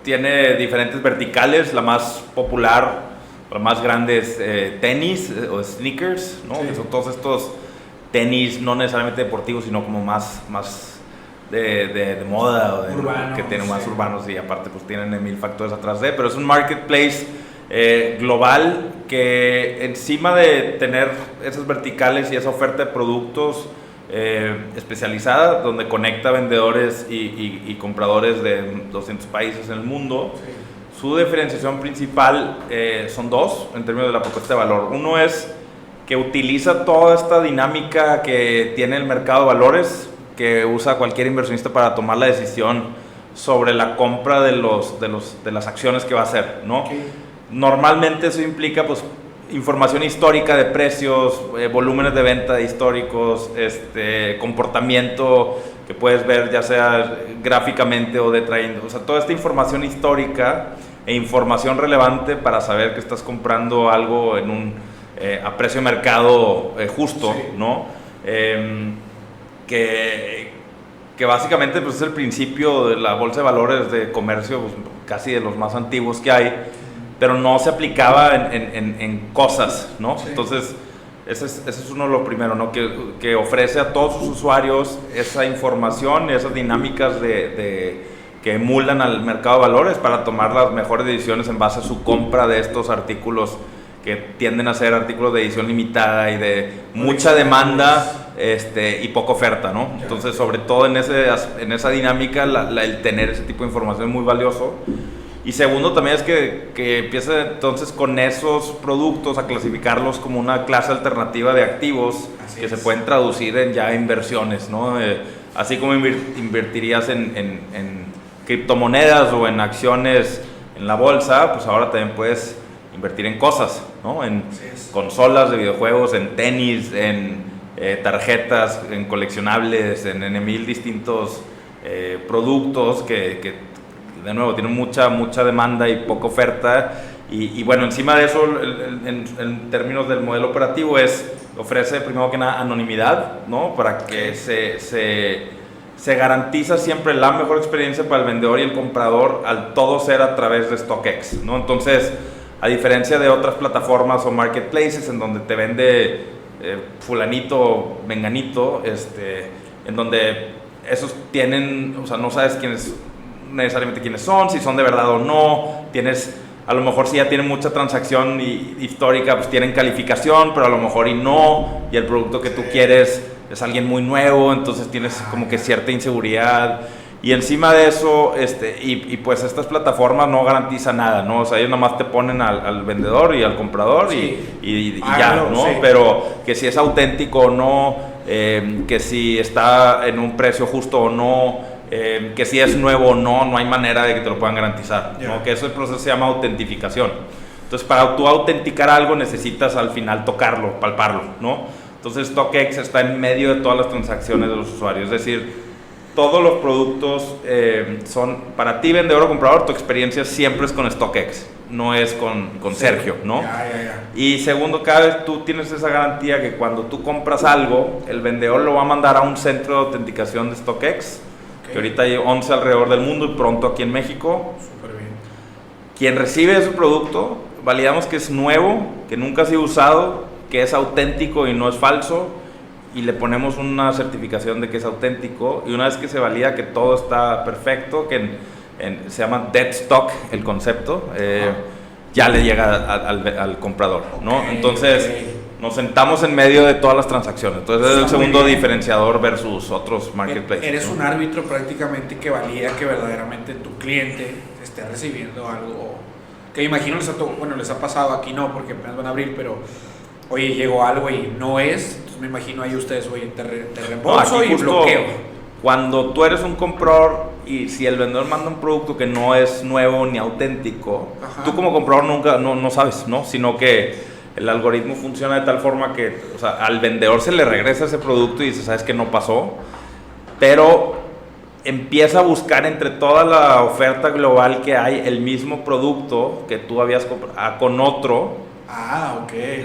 Tiene diferentes verticales, la más popular, la más grande es tenis o sneakers, ¿no? Sí. Que son todos estos tenis no necesariamente deportivos, sino como más de moda o urbanos, que tienen más urbanos y aparte pues tienen 1000 factores atrás pero es un marketplace global que encima de tener esas verticales y esa oferta de productos especializada, donde conecta vendedores y compradores de 200 países en el mundo. Sí. Su diferenciación principal son dos en términos de la propuesta de valor. Uno es que utiliza toda esta dinámica que tiene el mercado de valores, que usa cualquier inversionista para tomar la decisión sobre la compra de las acciones que va a hacer, ¿no? Okay. Normalmente eso implica pues información histórica de precios, volúmenes de venta históricos, comportamiento que puedes ver ya sea gráficamente o de trading, o sea, toda esta información histórica e información relevante para saber que estás comprando algo a precio de mercado justo, sí. ¿no? Que básicamente pues, es el principio de la bolsa de valores de comercio, pues, casi de los más antiguos que hay, pero no se aplicaba en cosas, ¿no? Sí. Entonces, ese es uno de los primeros, ¿no? Que ofrece a todos sus usuarios esa información, esas dinámicas que emulan al mercado de valores para tomar las mejores decisiones en base a su compra de estos artículos que tienden a ser artículos de edición limitada y de mucha demanda y poca oferta, ¿no? Entonces, sobre todo en esa dinámica, el tener ese tipo de información es muy valioso. Y segundo también es que empieza entonces con esos productos a clasificarlos como una clase alternativa de activos que se pueden traducir en ya inversiones, ¿no? Así como invertirías en criptomonedas o en acciones en la bolsa, pues ahora también puedes invertir en cosas, ¿no? En consolas de videojuegos, en tenis, en tarjetas, en coleccionables, en 1000 distintos productos que de nuevo tienen mucha demanda y poca oferta y bueno, encima de eso en términos del modelo operativo ofrece primero que nada anonimidad, ¿no? Para que se garantiza siempre la mejor experiencia para el vendedor y el comprador al todo ser a través de StockX, ¿no? Entonces, a diferencia de otras plataformas o marketplaces en donde te vende fulanito, menganito, en donde esos tienen, o sea, no sabes necesariamente quiénes son, si son de verdad o no, a lo mejor si ya tienen mucha transacción histórica, pues tienen calificación, pero a lo mejor y no, y el producto que tú quieres es alguien muy nuevo, entonces tienes como que cierta inseguridad. Y encima de eso, y pues estas plataformas no garantizan nada, ¿no? O sea, ellos nomás te ponen al vendedor y al comprador y ya, ¿no? Sí. Pero que si es auténtico o no, que si está en un precio justo o no, que si es nuevo o no hay manera de que te lo puedan garantizar, ¿no? Que ese proceso se llama autentificación. Entonces, para tú autenticar algo necesitas al final tocarlo, palparlo, ¿no? Entonces, StockX está en medio de todas las transacciones de los usuarios, es decir, todos los productos son, para ti vendedor o comprador, tu experiencia siempre es con StockX, no es con Sergio, ¿no? Ya. Y segundo, cada vez tú tienes esa garantía que cuando tú compras algo, el vendedor lo va a mandar a un centro de autenticación de StockX, que ahorita hay 11 alrededor del mundo y pronto aquí en México. Súper bien. Quien recibe ese producto, validamos que es nuevo, que nunca ha sido usado, que es auténtico y no es falso, y le ponemos una certificación de que es auténtico, y una vez que se valida que todo está perfecto, que se llama dead stock el concepto, ya le llega al comprador, ¿no? Entonces nos sentamos en medio de todas las transacciones. Entonces es el segundo diferenciador versus otros marketplaces. Eres un árbitro prácticamente que valida que verdaderamente tu cliente esté recibiendo algo que me imagino les ha pasado, aquí no porque apenas van a abrir, pero oye, llegó algo y no es, entonces me imagino ahí ustedes, oye, te reembolso y bloqueo. Cuando tú eres un comprador y si el vendedor manda un producto que no es nuevo ni auténtico, tú como comprador nunca no sabes, ¿no? Sino que el algoritmo funciona de tal forma que, o sea, al vendedor se le regresa ese producto y dice, sabes que no pasó, pero empieza a buscar entre toda la oferta global que hay el mismo producto que tú habías comprado con otro.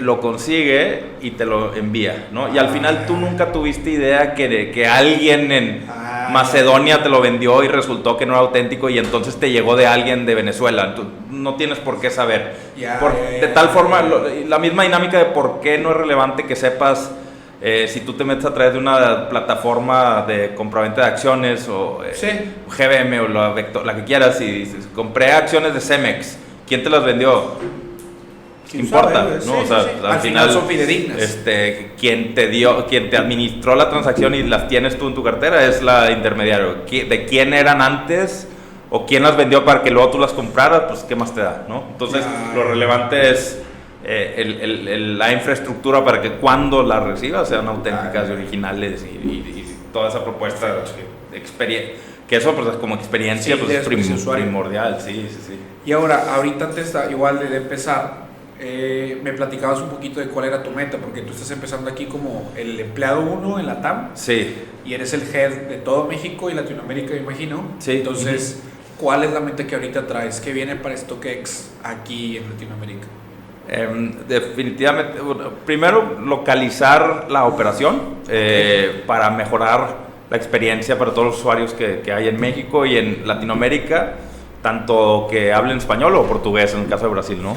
Lo consigue y te lo envía, ¿no? Y al final tú nunca tuviste idea que alguien en Macedonia te lo vendió y resultó que no era auténtico y entonces te llegó de alguien de Venezuela. Tú no tienes por qué saber. De tal forma, la misma dinámica de por qué no es relevante que sepas si tú te metes a través de una plataforma de compraventa de acciones o GBM o la que quieras y dices, compré acciones de Cemex, ¿quién te las vendió? Importa, ¿no? O sea, al final son fidedignas. Quien te administró la transacción y las tienes tú en tu cartera es la intermediario. De quién eran antes o quién las vendió para que luego tú las compraras, pues qué más te da, ¿no? Entonces, lo relevante es la infraestructura para que cuando las recibas sean auténticas y originales y toda esa propuesta de experiencia. Que eso, pues, como experiencia, pues, es primordial, sí. Y ahorita antes igual de empezar, me platicabas un poquito de cuál era tu meta, porque tú estás empezando aquí como el empleado 1 en la TAM. Sí. Y eres el head de todo México y Latinoamérica, me imagino. Sí. Entonces, ¿cuál es la meta que ahorita traes? ¿Qué viene para StockX aquí en Latinoamérica? Definitivamente, primero localizar la operación para mejorar la experiencia para todos los usuarios que hay en México y en Latinoamérica, tanto que hablen español o portugués en el caso de Brasil, ¿no?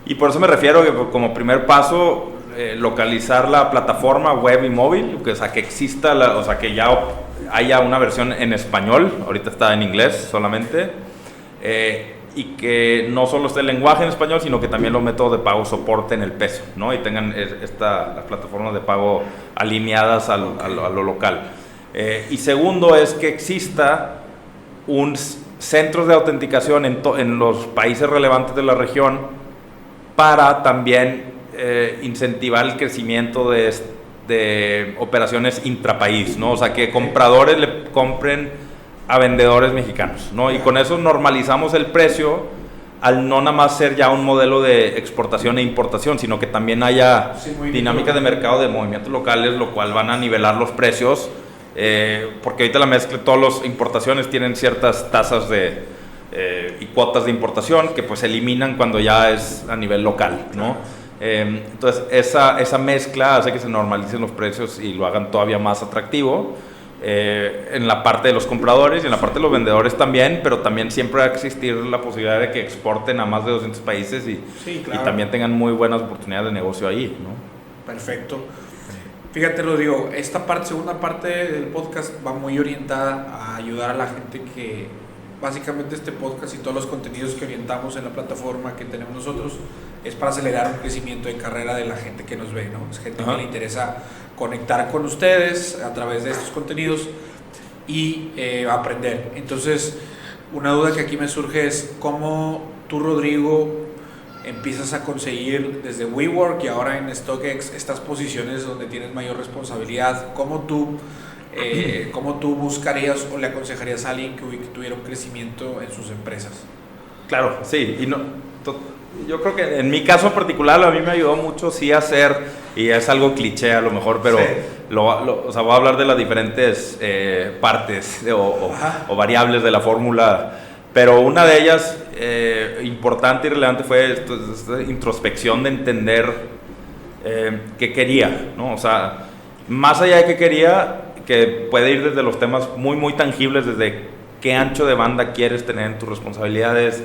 Y por eso me refiero que como primer paso, localizar la plataforma web y móvil, o sea, que exista, o sea, que ya haya una versión en español, ahorita está en inglés solamente, y que no solo esté el lenguaje en español, sino que también los métodos de pago soporten el peso, ¿no? Y tengan las plataformas de pago alineadas a lo local. Y segundo es que exista un centros de autenticación en los países relevantes de la región para también incentivar el crecimiento de operaciones intrapaís, ¿no? O sea, que compradores le compren a vendedores mexicanos, ¿no? Y con eso normalizamos el precio al no nada más ser ya un modelo de exportación e importación, sino que también haya dinámicas de mercado de movimientos locales, lo cual van a nivelar los precios, porque ahorita la mezcla, todas las importaciones tienen ciertas tasas y cuotas de importación que pues se eliminan cuando ya es a nivel local, ¿no? Entonces esa mezcla hace que se normalicen los precios y lo hagan todavía más atractivo en la parte de los compradores y en la parte de los vendedores también, pero también siempre va a existir la posibilidad de que exporten a más de 200 países y también tengan muy buenas oportunidades de negocio ahí, ¿no? Perfecto. Fíjate, Rodrigo, segunda parte del podcast va muy orientada a ayudar a la gente que básicamente este podcast y todos los contenidos que orientamos en la plataforma que tenemos nosotros es para acelerar un crecimiento de carrera de la gente que nos ve, ¿no? Es gente que le interesa conectar con ustedes a través de estos contenidos y aprender. Entonces, una duda que aquí me surge es cómo tú, Rodrigo, empiezas a conseguir desde WeWork y ahora en StockX estas posiciones donde tienes mayor responsabilidad. ¿Cómo tú buscarías o le aconsejarías a alguien que tuviera un crecimiento en sus empresas? Claro, sí, yo creo que en mi caso particular a mí me ayudó mucho sí hacer, y es algo cliché a lo mejor, pero o sea, voy a hablar de las diferentes partes o variables de la fórmula Pero una de ellas, importante y relevante, fue esta introspección de entender qué quería, ¿no? O sea, más allá de qué quería, que puede ir desde los temas muy, muy tangibles, desde qué ancho de banda quieres tener en tus responsabilidades,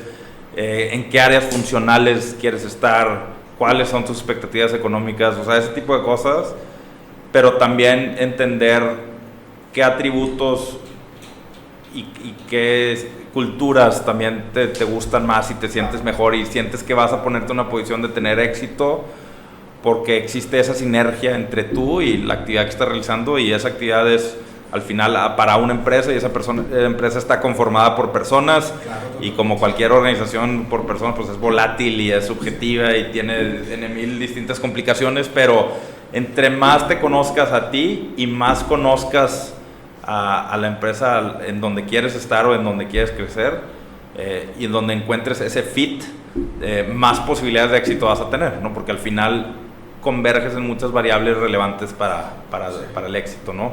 en qué áreas funcionales quieres estar, cuáles son tus expectativas económicas, o sea, ese tipo de cosas, pero también entender qué atributos y qué culturas también te gustan más y te sientes mejor y sientes que vas a ponerte en una posición de tener éxito porque existe esa sinergia entre tú y la actividad que estás realizando, y esa actividad es al final para una empresa, y esa empresa está conformada por personas, y como cualquier organización por personas, pues es volátil y es subjetiva y tiene en mil distintas complicaciones, pero entre más te conozcas a ti y más conozcas a la empresa en donde quieres estar o en donde quieres crecer, y en donde encuentres ese fit, más posibilidades de éxito vas a tener, ¿no? Porque al final converges en muchas variables relevantes para el éxito, ¿no?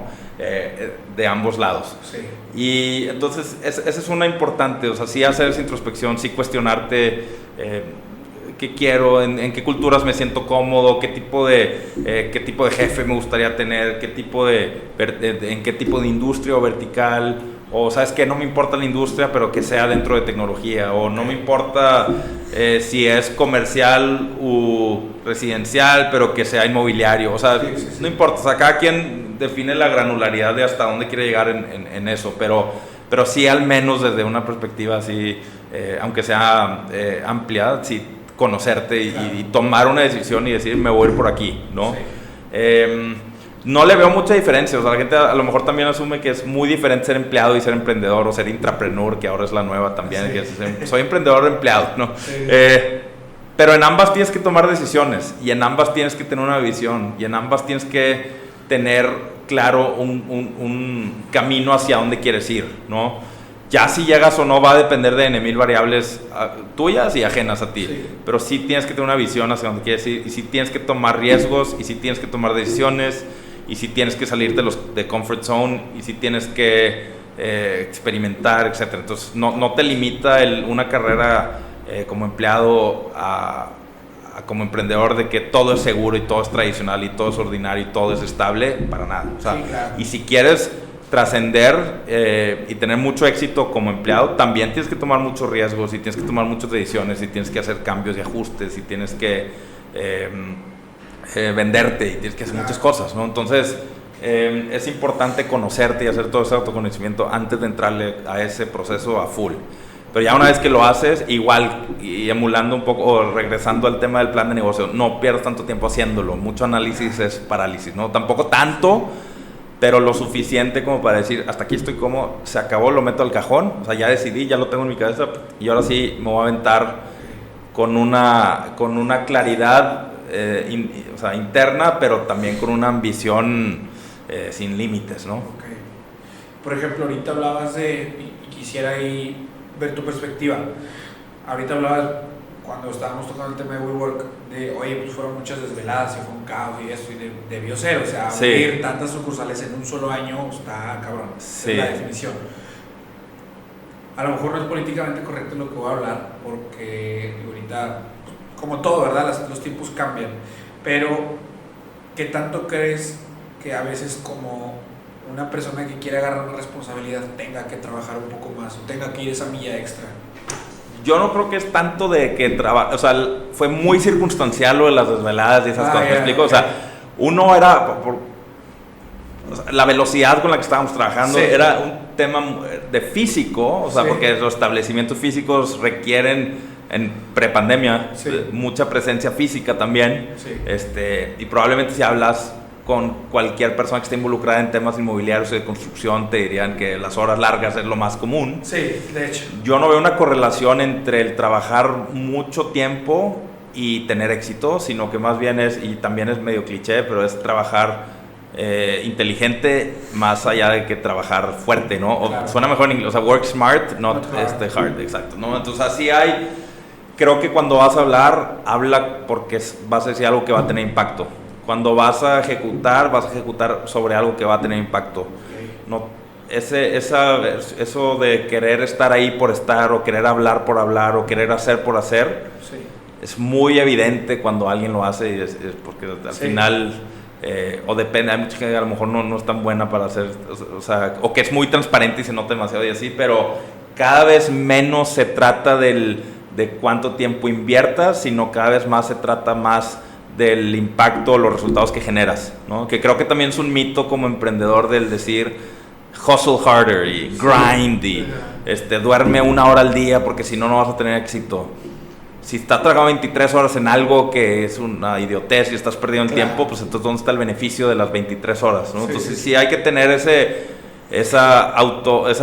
De ambos lados. Sí. Y entonces esa es una importante, o sea, sí hacer esa introspección, sí cuestionarte qué quiero, en qué culturas me siento cómodo, qué tipo de jefe me gustaría tener, en qué tipo de industria o vertical, o sabes que no me importa la industria pero que sea dentro de tecnología, o no me importa si es comercial u residencial pero que sea inmobiliario, o sea, sí. No importa, o sea, cada quien define la granularidad de hasta dónde quiere llegar en eso, pero sí, al menos desde una perspectiva así, aunque sea amplia, sí, conocerte y tomar una decisión y decir me voy a ir por aquí, ¿no? Sí. No le veo mucha diferencia, o sea, la gente a lo mejor también asume que es muy diferente ser empleado y ser emprendedor, o ser intrapreneur, que ahora es la nueva también, sí. Que soy emprendedor o empleado, ¿no? Sí. Pero en ambas tienes que tomar decisiones, y en ambas tienes que tener una visión, y en ambas tienes que tener claro un camino hacia dónde quieres ir, ¿no? Ya si llegas o no va a depender de mil variables tuyas y ajenas a ti, sí. Pero sí tienes que tener una visión hacia dónde quieres ir, y sí tienes que tomar riesgos, y sí tienes que tomar decisiones, y sí tienes que salir de comfort zone, y sí tienes que experimentar, etc. Entonces no te limita una carrera como empleado a como emprendedor, de que todo es seguro y todo es tradicional y todo es ordinario y todo es estable, para nada. O sea, sí, claro. Y si quieres trascender y tener mucho éxito como empleado, también tienes que tomar muchos riesgos, y tienes que tomar muchas decisiones, y tienes que hacer cambios y ajustes, y tienes que venderte, y tienes que hacer muchas cosas, ¿no? Entonces es importante conocerte y hacer todo ese autoconocimiento antes de entrarle a ese proceso a full. Pero ya una vez que lo haces, igual, y emulando un poco, o regresando al tema del plan de negocio, no pierdas tanto tiempo haciéndolo. Mucho análisis es parálisis, ¿no? Tampoco tanto, pero lo suficiente como para decir, hasta aquí estoy cómodo, se acabó, lo meto al cajón, o sea, ya decidí, ya lo tengo en mi cabeza, y ahora sí me voy a aventar con una claridad o sea, interna, pero también con una ambición sin límites, ¿no? Okay. Por ejemplo, ahorita hablabas y quisiera ahí ver tu perspectiva. Ahorita hablabas, cuando estábamos tocando el tema de WeWork, de oye, pues fueron muchas desveladas y fue un caos y eso, y debió ser, o sea, sí. Abrir tantas sucursales en un solo año está cabrón, sí. Es la definición. A lo mejor no es políticamente correcto lo que voy a hablar, porque ahorita, como todo, ¿verdad? Los tiempos cambian, pero ¿qué tanto crees que a veces como una persona que quiere agarrar una responsabilidad tenga que trabajar un poco más, o tenga que ir esa milla extra? Yo no creo que es tanto de que o sea, fue muy circunstancial lo de las desveladas y esas cosas, ¿me explico? O sea, uno era, o sea, la velocidad con la que estábamos trabajando, sí. Era un tema de físico, o sea, sí. Porque los establecimientos físicos requieren, en prepandemia, sí. Mucha presencia física también, sí. Y probablemente si hablas con cualquier persona que esté involucrada en temas inmobiliarios y de construcción, te dirían que las horas largas es lo más común. Sí, de hecho. Yo no veo una correlación entre el trabajar mucho tiempo y tener éxito, sino que más bien y también es medio cliché, pero es trabajar inteligente más allá de que trabajar fuerte, ¿no? Claro. Suena mejor en inglés, o sea, work smart, not hard, exacto, ¿no? Entonces así creo que cuando vas a habla porque vas a decir algo que va a tener impacto. Cuando vas a ejecutar sobre algo que va a tener impacto. Okay. No, eso de querer estar ahí por estar, o querer hablar por hablar, o querer hacer por hacer, sí, es muy evidente cuando alguien lo hace, y es porque al final, o depende, hay mucha gente que a lo mejor no es tan buena para hacer, o que es muy transparente y se nota demasiado y así, pero cada vez menos se trata de cuánto tiempo inviertas, sino cada vez más se trata más del impacto, los resultados que generas, ¿no? Que creo que también es un mito como emprendedor del decir hustle harder y grind y duerme 1 hora al día porque si no, no vas a tener éxito. Si estás trabajando 23 horas en algo que es una idiotez y estás perdiendo el tiempo, pues entonces ¿dónde está el beneficio de las 23 horas? ¿no? Entonces sí hay que tener esa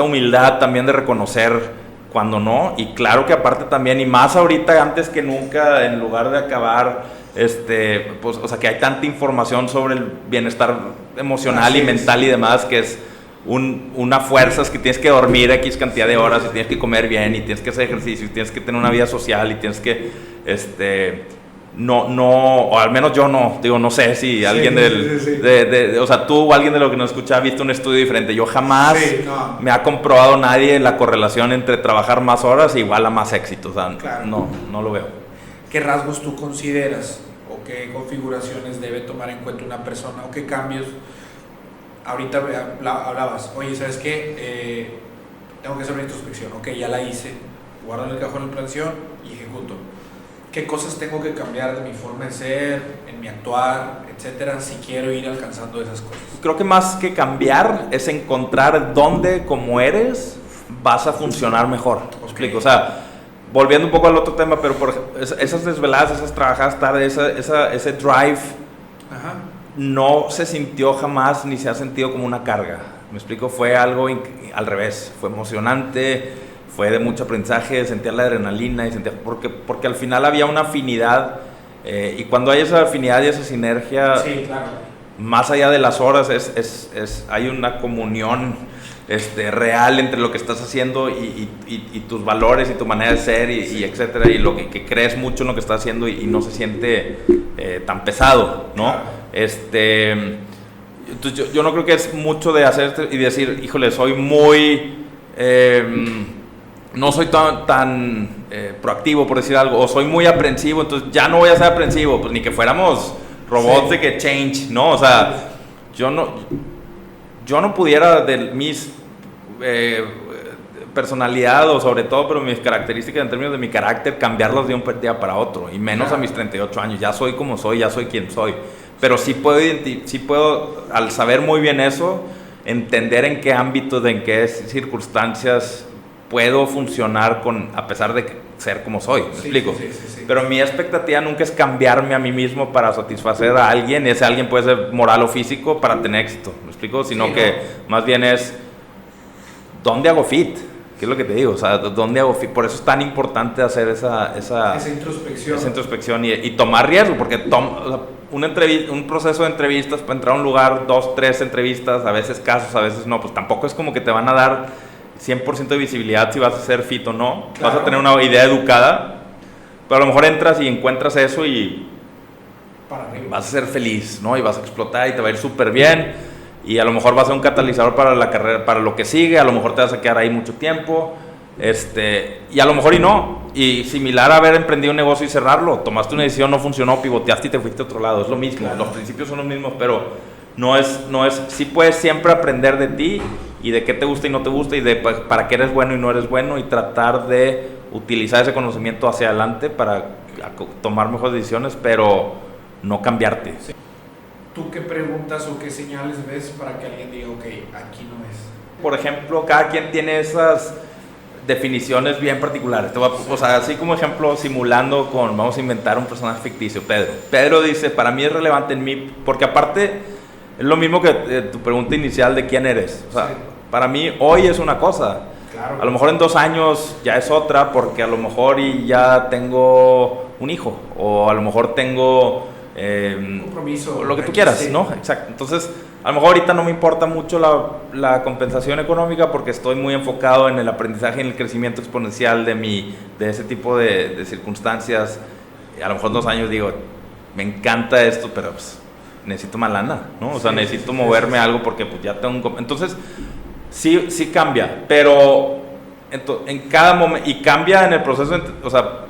humildad también de reconocer cuando no, y claro que aparte también, y más ahorita antes que nunca, en lugar de acabar, pues, o sea, que hay tanta información sobre el bienestar emocional y mental y demás, que es una fuerza, es que tienes que dormir X cantidad de horas, y tienes que comer bien, y tienes que hacer ejercicio, y tienes que tener una vida social, y tienes que, o al menos yo no sé si alguien o sea, tú o alguien de lo que nos escucha ha visto un estudio diferente. Yo jamás me ha comprobado nadie la correlación entre trabajar más horas igual a más éxito, o sea, claro. no lo veo. ¿Qué rasgos tú consideras o qué configuraciones debe tomar en cuenta una persona o qué cambios? Ahorita hablabas, oye, ¿sabes qué? Tengo que hacer una introspección, ok, ya la hice, guardo en el cajón la planción y ejecuto. ¿Qué cosas tengo que cambiar de mi forma de ser, en mi actuar, etcétera, si quiero ir alcanzando esas cosas? Creo que más que cambiar es encontrar dónde, como eres, vas a funcionar mejor. ¿Me explico? O sea, volviendo un poco al otro tema, pero por ejemplo, esas desveladas, esas trabajadas tarde, ese drive, no se sintió jamás ni se ha sentido como una carga. Me explico, fue algo al revés, fue emocionante, fue de mucho aprendizaje, sentía la adrenalina y sentía, porque al final había una afinidad, y cuando hay esa afinidad y esa sinergia, sí, claro, más allá de las horas, hay una comunión real entre lo que estás haciendo y tus valores y tu manera de ser y etcétera, y lo que crees mucho en lo que estás haciendo y no se siente tan pesado, ¿no? Claro. Entonces yo no creo que es mucho de hacer y decir, híjole, soy muy no soy tan proactivo, por decir algo, o soy muy aprensivo, entonces ya no voy a ser aprensivo, pues ni que fuéramos robots de que change, ¿no? O sea, yo no pudiera de mis personalidad, o sobre todo, pero mis características en términos de mi carácter, cambiarlas de un día para otro, y menos a mis 38 años, ya soy como soy, ya soy quien soy, pero sí puedo, al saber muy bien eso, entender en qué ámbitos, en qué circunstancias puedo funcionar a pesar de ser como soy, ¿me explico? Sí. Pero mi expectativa nunca es cambiarme a mí mismo para satisfacer a alguien, y ese alguien puede ser moral o físico para tener éxito, ¿me explico? Sino que más bien es, ¿dónde hago fit? ¿Qué es lo que te digo? O sea, ¿dónde hago fit? Por eso es tan importante hacer esa introspección. Esa introspección y tomar riesgo, porque un proceso de entrevistas, para entrar a un lugar, 2, 3 entrevistas, a veces casos, a veces no, pues tampoco es como que te van a dar 100% de visibilidad si vas a ser fit o no. Claro. Vas a tener una idea educada, pero a lo mejor entras y encuentras eso y vas a ser feliz, ¿no? Y vas a explotar y te va a ir súper bien, y a lo mejor va a ser un catalizador para la carrera, para lo que sigue. A lo mejor te vas a quedar ahí mucho tiempo, y a lo mejor y similar a haber emprendido un negocio y cerrarlo, tomaste una decisión, no funcionó, pivoteaste y te fuiste a otro lado, es lo mismo. Claro. Los principios son los mismos, pero no es, sí puedes siempre aprender de ti y de qué te gusta y no te gusta, y de para qué eres bueno y no eres bueno, y tratar de utilizar ese conocimiento hacia adelante para tomar mejores decisiones, pero no cambiarte. Sí. ¿Tú qué preguntas o qué señales ves para que alguien diga, ok, aquí no es? Por ejemplo, cada quien tiene esas definiciones bien particulares. O sea, así como ejemplo, simulando vamos a inventar un personaje ficticio, Pedro. Pedro dice, para mí es relevante en mí, porque aparte es lo mismo que tu pregunta inicial de quién eres. O sea, para mí hoy es una cosa. Claro. A lo mejor en 2 años ya es otra, porque a lo mejor ya tengo un hijo, o a lo mejor tengo un compromiso, lo que tú quieras, ¿no? Exacto. Entonces, a lo mejor ahorita no me importa mucho la compensación económica, porque estoy muy enfocado en el aprendizaje y en el crecimiento exponencial de ese tipo de circunstancias. A lo mejor en 2 años digo, me encanta esto, pero pues necesito más lana, ¿no? O sea, necesito moverme algo porque pues ya tengo Entonces, sí cambia, pero en cada momento, y cambia en el proceso, o sea,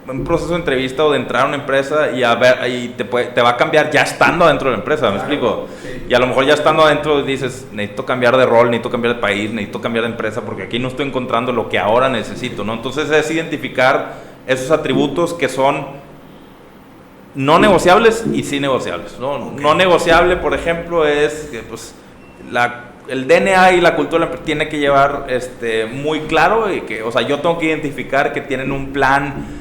un proceso de entrevista o de entrar a una empresa y te va a cambiar ya estando adentro de la empresa, ¿me explico? Sí. Y a lo mejor ya estando adentro dices, necesito cambiar de rol, necesito cambiar de país, necesito cambiar de empresa porque aquí no estoy encontrando lo que ahora necesito, ¿no? Entonces es identificar esos atributos que son no negociables y sí negociables, ¿no? Okay. No negociable, por ejemplo, es que pues el DNA y la cultura tiene que llevar muy claro y que, o sea, yo tengo que identificar que tienen un plan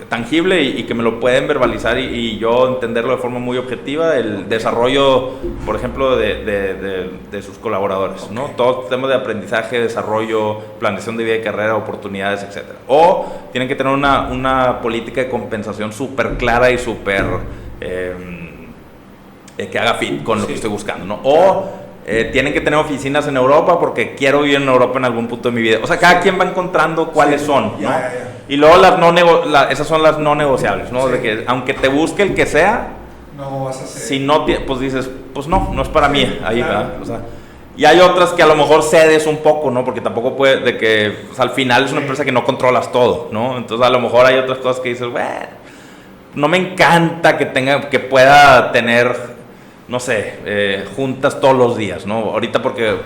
tangible y que me lo pueden verbalizar y yo entenderlo de forma muy objetiva, el desarrollo, por ejemplo, de sus colaboradores, okay, ¿no? Todos temas de aprendizaje, desarrollo, planeación de vida y carrera, oportunidades, etcétera. O tienen que tener una política de compensación súper clara y súper que haga fit con lo que estoy buscando, ¿no? O tienen que tener oficinas en Europa porque quiero vivir en Europa en algún punto de mi vida. O sea, cada quien va encontrando cuáles son, ¿no? Y luego esas son las no negociables, ¿no? Sí. De que aunque te busque el que sea, no vas a hacer. Si no, pues dices, pues no es para mí. Ahí, claro. ¿Verdad? O sea, y hay otras que a lo mejor cedes un poco, ¿no? Porque tampoco puede, de que pues, al final es una empresa que no controlas todo, ¿no? Entonces a lo mejor hay otras cosas que dices, bueno, no me encanta que pueda tener, no sé, juntas todos los días, ¿no? Ahorita porque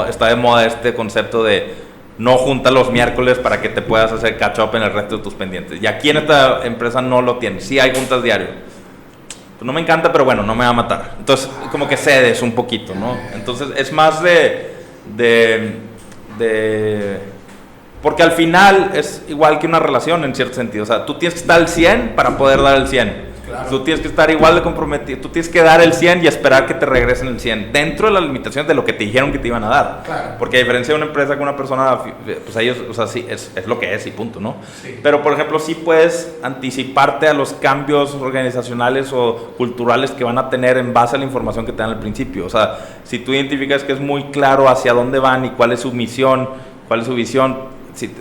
está de moda este concepto de no juntas los miércoles para que te puedas hacer catch up en el resto de tus pendientes. Y aquí en esta empresa no lo tienes. Sí hay juntas diario. Pues no me encanta, pero bueno, no me va a matar. Entonces, como que cedes un poquito, ¿no? Entonces, es más porque al final es igual que una relación en cierto sentido. O sea, tú tienes que estar al 100 para poder dar el 100. Claro. Tú tienes que estar igual de comprometido, tú tienes que dar el 100 y esperar que te regresen el 100 dentro de las limitaciones de lo que te dijeron que te iban a dar. Claro. Porque a diferencia de una empresa con una persona, pues ellos, o sea, sí, es lo que es y punto, ¿no? Sí. Pero, por ejemplo, sí puedes anticiparte a los cambios organizacionales o culturales que van a tener en base a la información que te dan al principio. O sea, si tú identificas que es muy claro hacia dónde van y cuál es su misión, cuál es su visión, si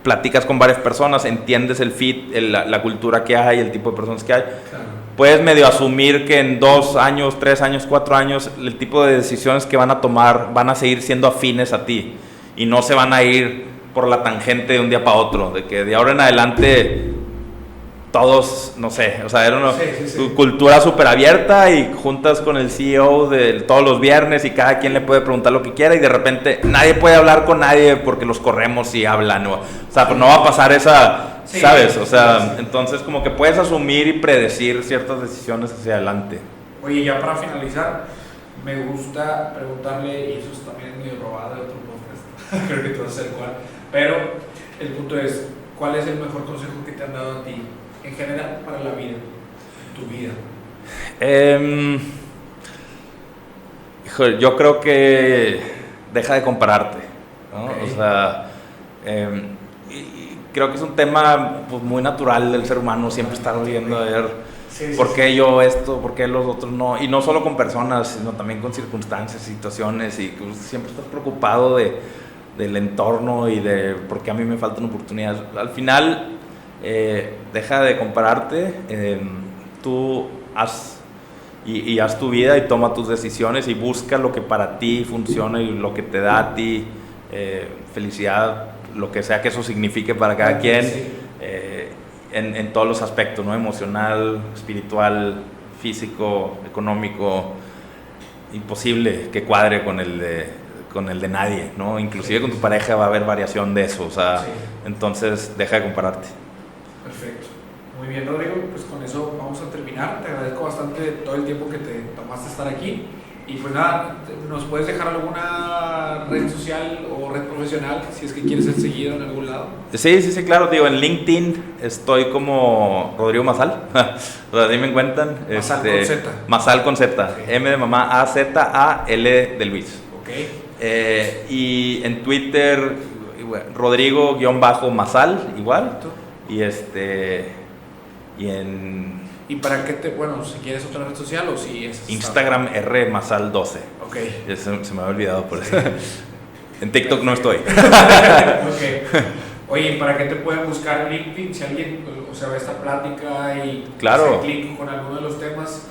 platicas con varias personas, entiendes el fit, la cultura que hay, el tipo de personas que hay, claro, puedes medio asumir que en 2 años, 3 años, 4 años, el tipo de decisiones que van a tomar van a seguir siendo afines a ti y no se van a ir por la tangente de un día para otro, de que de ahora en adelante todos, no sé, o sea, era una cultura súper abierta y juntas con el CEO todos los viernes y cada quien le puede preguntar lo que quiera y de repente nadie puede hablar con nadie porque los corremos y hablan, o sea, pues no va a pasar esa, ¿sabes? O sea, entonces como que puedes asumir y predecir ciertas decisiones hacia adelante. Oye, ya para finalizar, me gusta preguntarle, y eso es también medio robado de otro podcast, creo que tú vas a ser igual, pero el punto es, ¿cuál es el mejor consejo que te han dado a ti? En general, para la vida, tu vida. Híjole, yo creo que deja de compararte, ¿no? Okay. O sea, y creo que es un tema pues, muy natural del ser humano, siempre estar viendo a ver por qué yo esto, por qué los otros no, y no solo con personas, sino también con circunstancias, situaciones, y pues, siempre estás preocupado del entorno y de por qué a mí me faltan oportunidades. Al final, deja de compararte, tú haz tu vida y toma tus decisiones y busca lo que para ti funciona y lo que te da a ti felicidad, lo que sea que eso signifique para cada quien, en todos los aspectos, ¿no? Emocional, espiritual, físico, económico. Imposible que cuadre con el de nadie, ¿no? Inclusive con tu pareja va a haber variación de eso, o sea, entonces deja de compararte. Perfecto. Muy bien, Rodrigo, pues con eso vamos a terminar. Te agradezco bastante todo el tiempo que te tomaste estar aquí. Y pues nada, ¿nos puedes dejar alguna red social o red profesional si es que quieres ser seguido en algún lado? Sí, claro, digo, en LinkedIn estoy como Rodrigo Mazal. O sea, así me encuentran. Mazal con Z. Mazal con Z. Okay. M de mamá, A, Z, A, L de Luis. Ok. Y en Twitter, Rodrigo-Mazal, igual. ¿Y para qué bueno, si quieres otra red social o si es Instagram rmazal12. Ok. Se me había olvidado por eso. En TikTok no estoy. Ok. Oye, ¿para qué te pueden buscar LinkedIn? Si alguien, o sea, ve esta plática y claro, hace clic con alguno de los temas,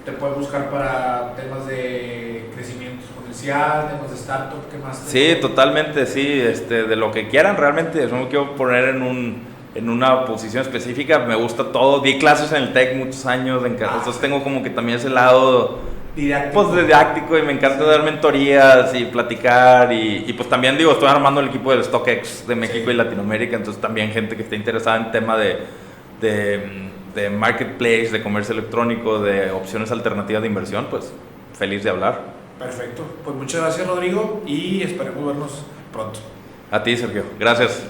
te pueden buscar para temas de crecimiento, comercial, temas de startup, ¿qué más? Sí, totalmente, sí, de lo que quieran realmente. No me quiero poner en una posición específica, me gusta todo. Di clases en el TEC muchos años, entonces tengo como que también ese lado didáctico y me encanta dar mentorías y platicar y pues también digo, estoy armando el equipo del StockX de México y Latinoamérica, entonces también gente que esté interesada en tema de marketplace, de comercio electrónico, de opciones alternativas de inversión, pues feliz de hablar. Perfecto, pues muchas gracias Rodrigo y esperemos vernos pronto. A ti, Sergio, gracias.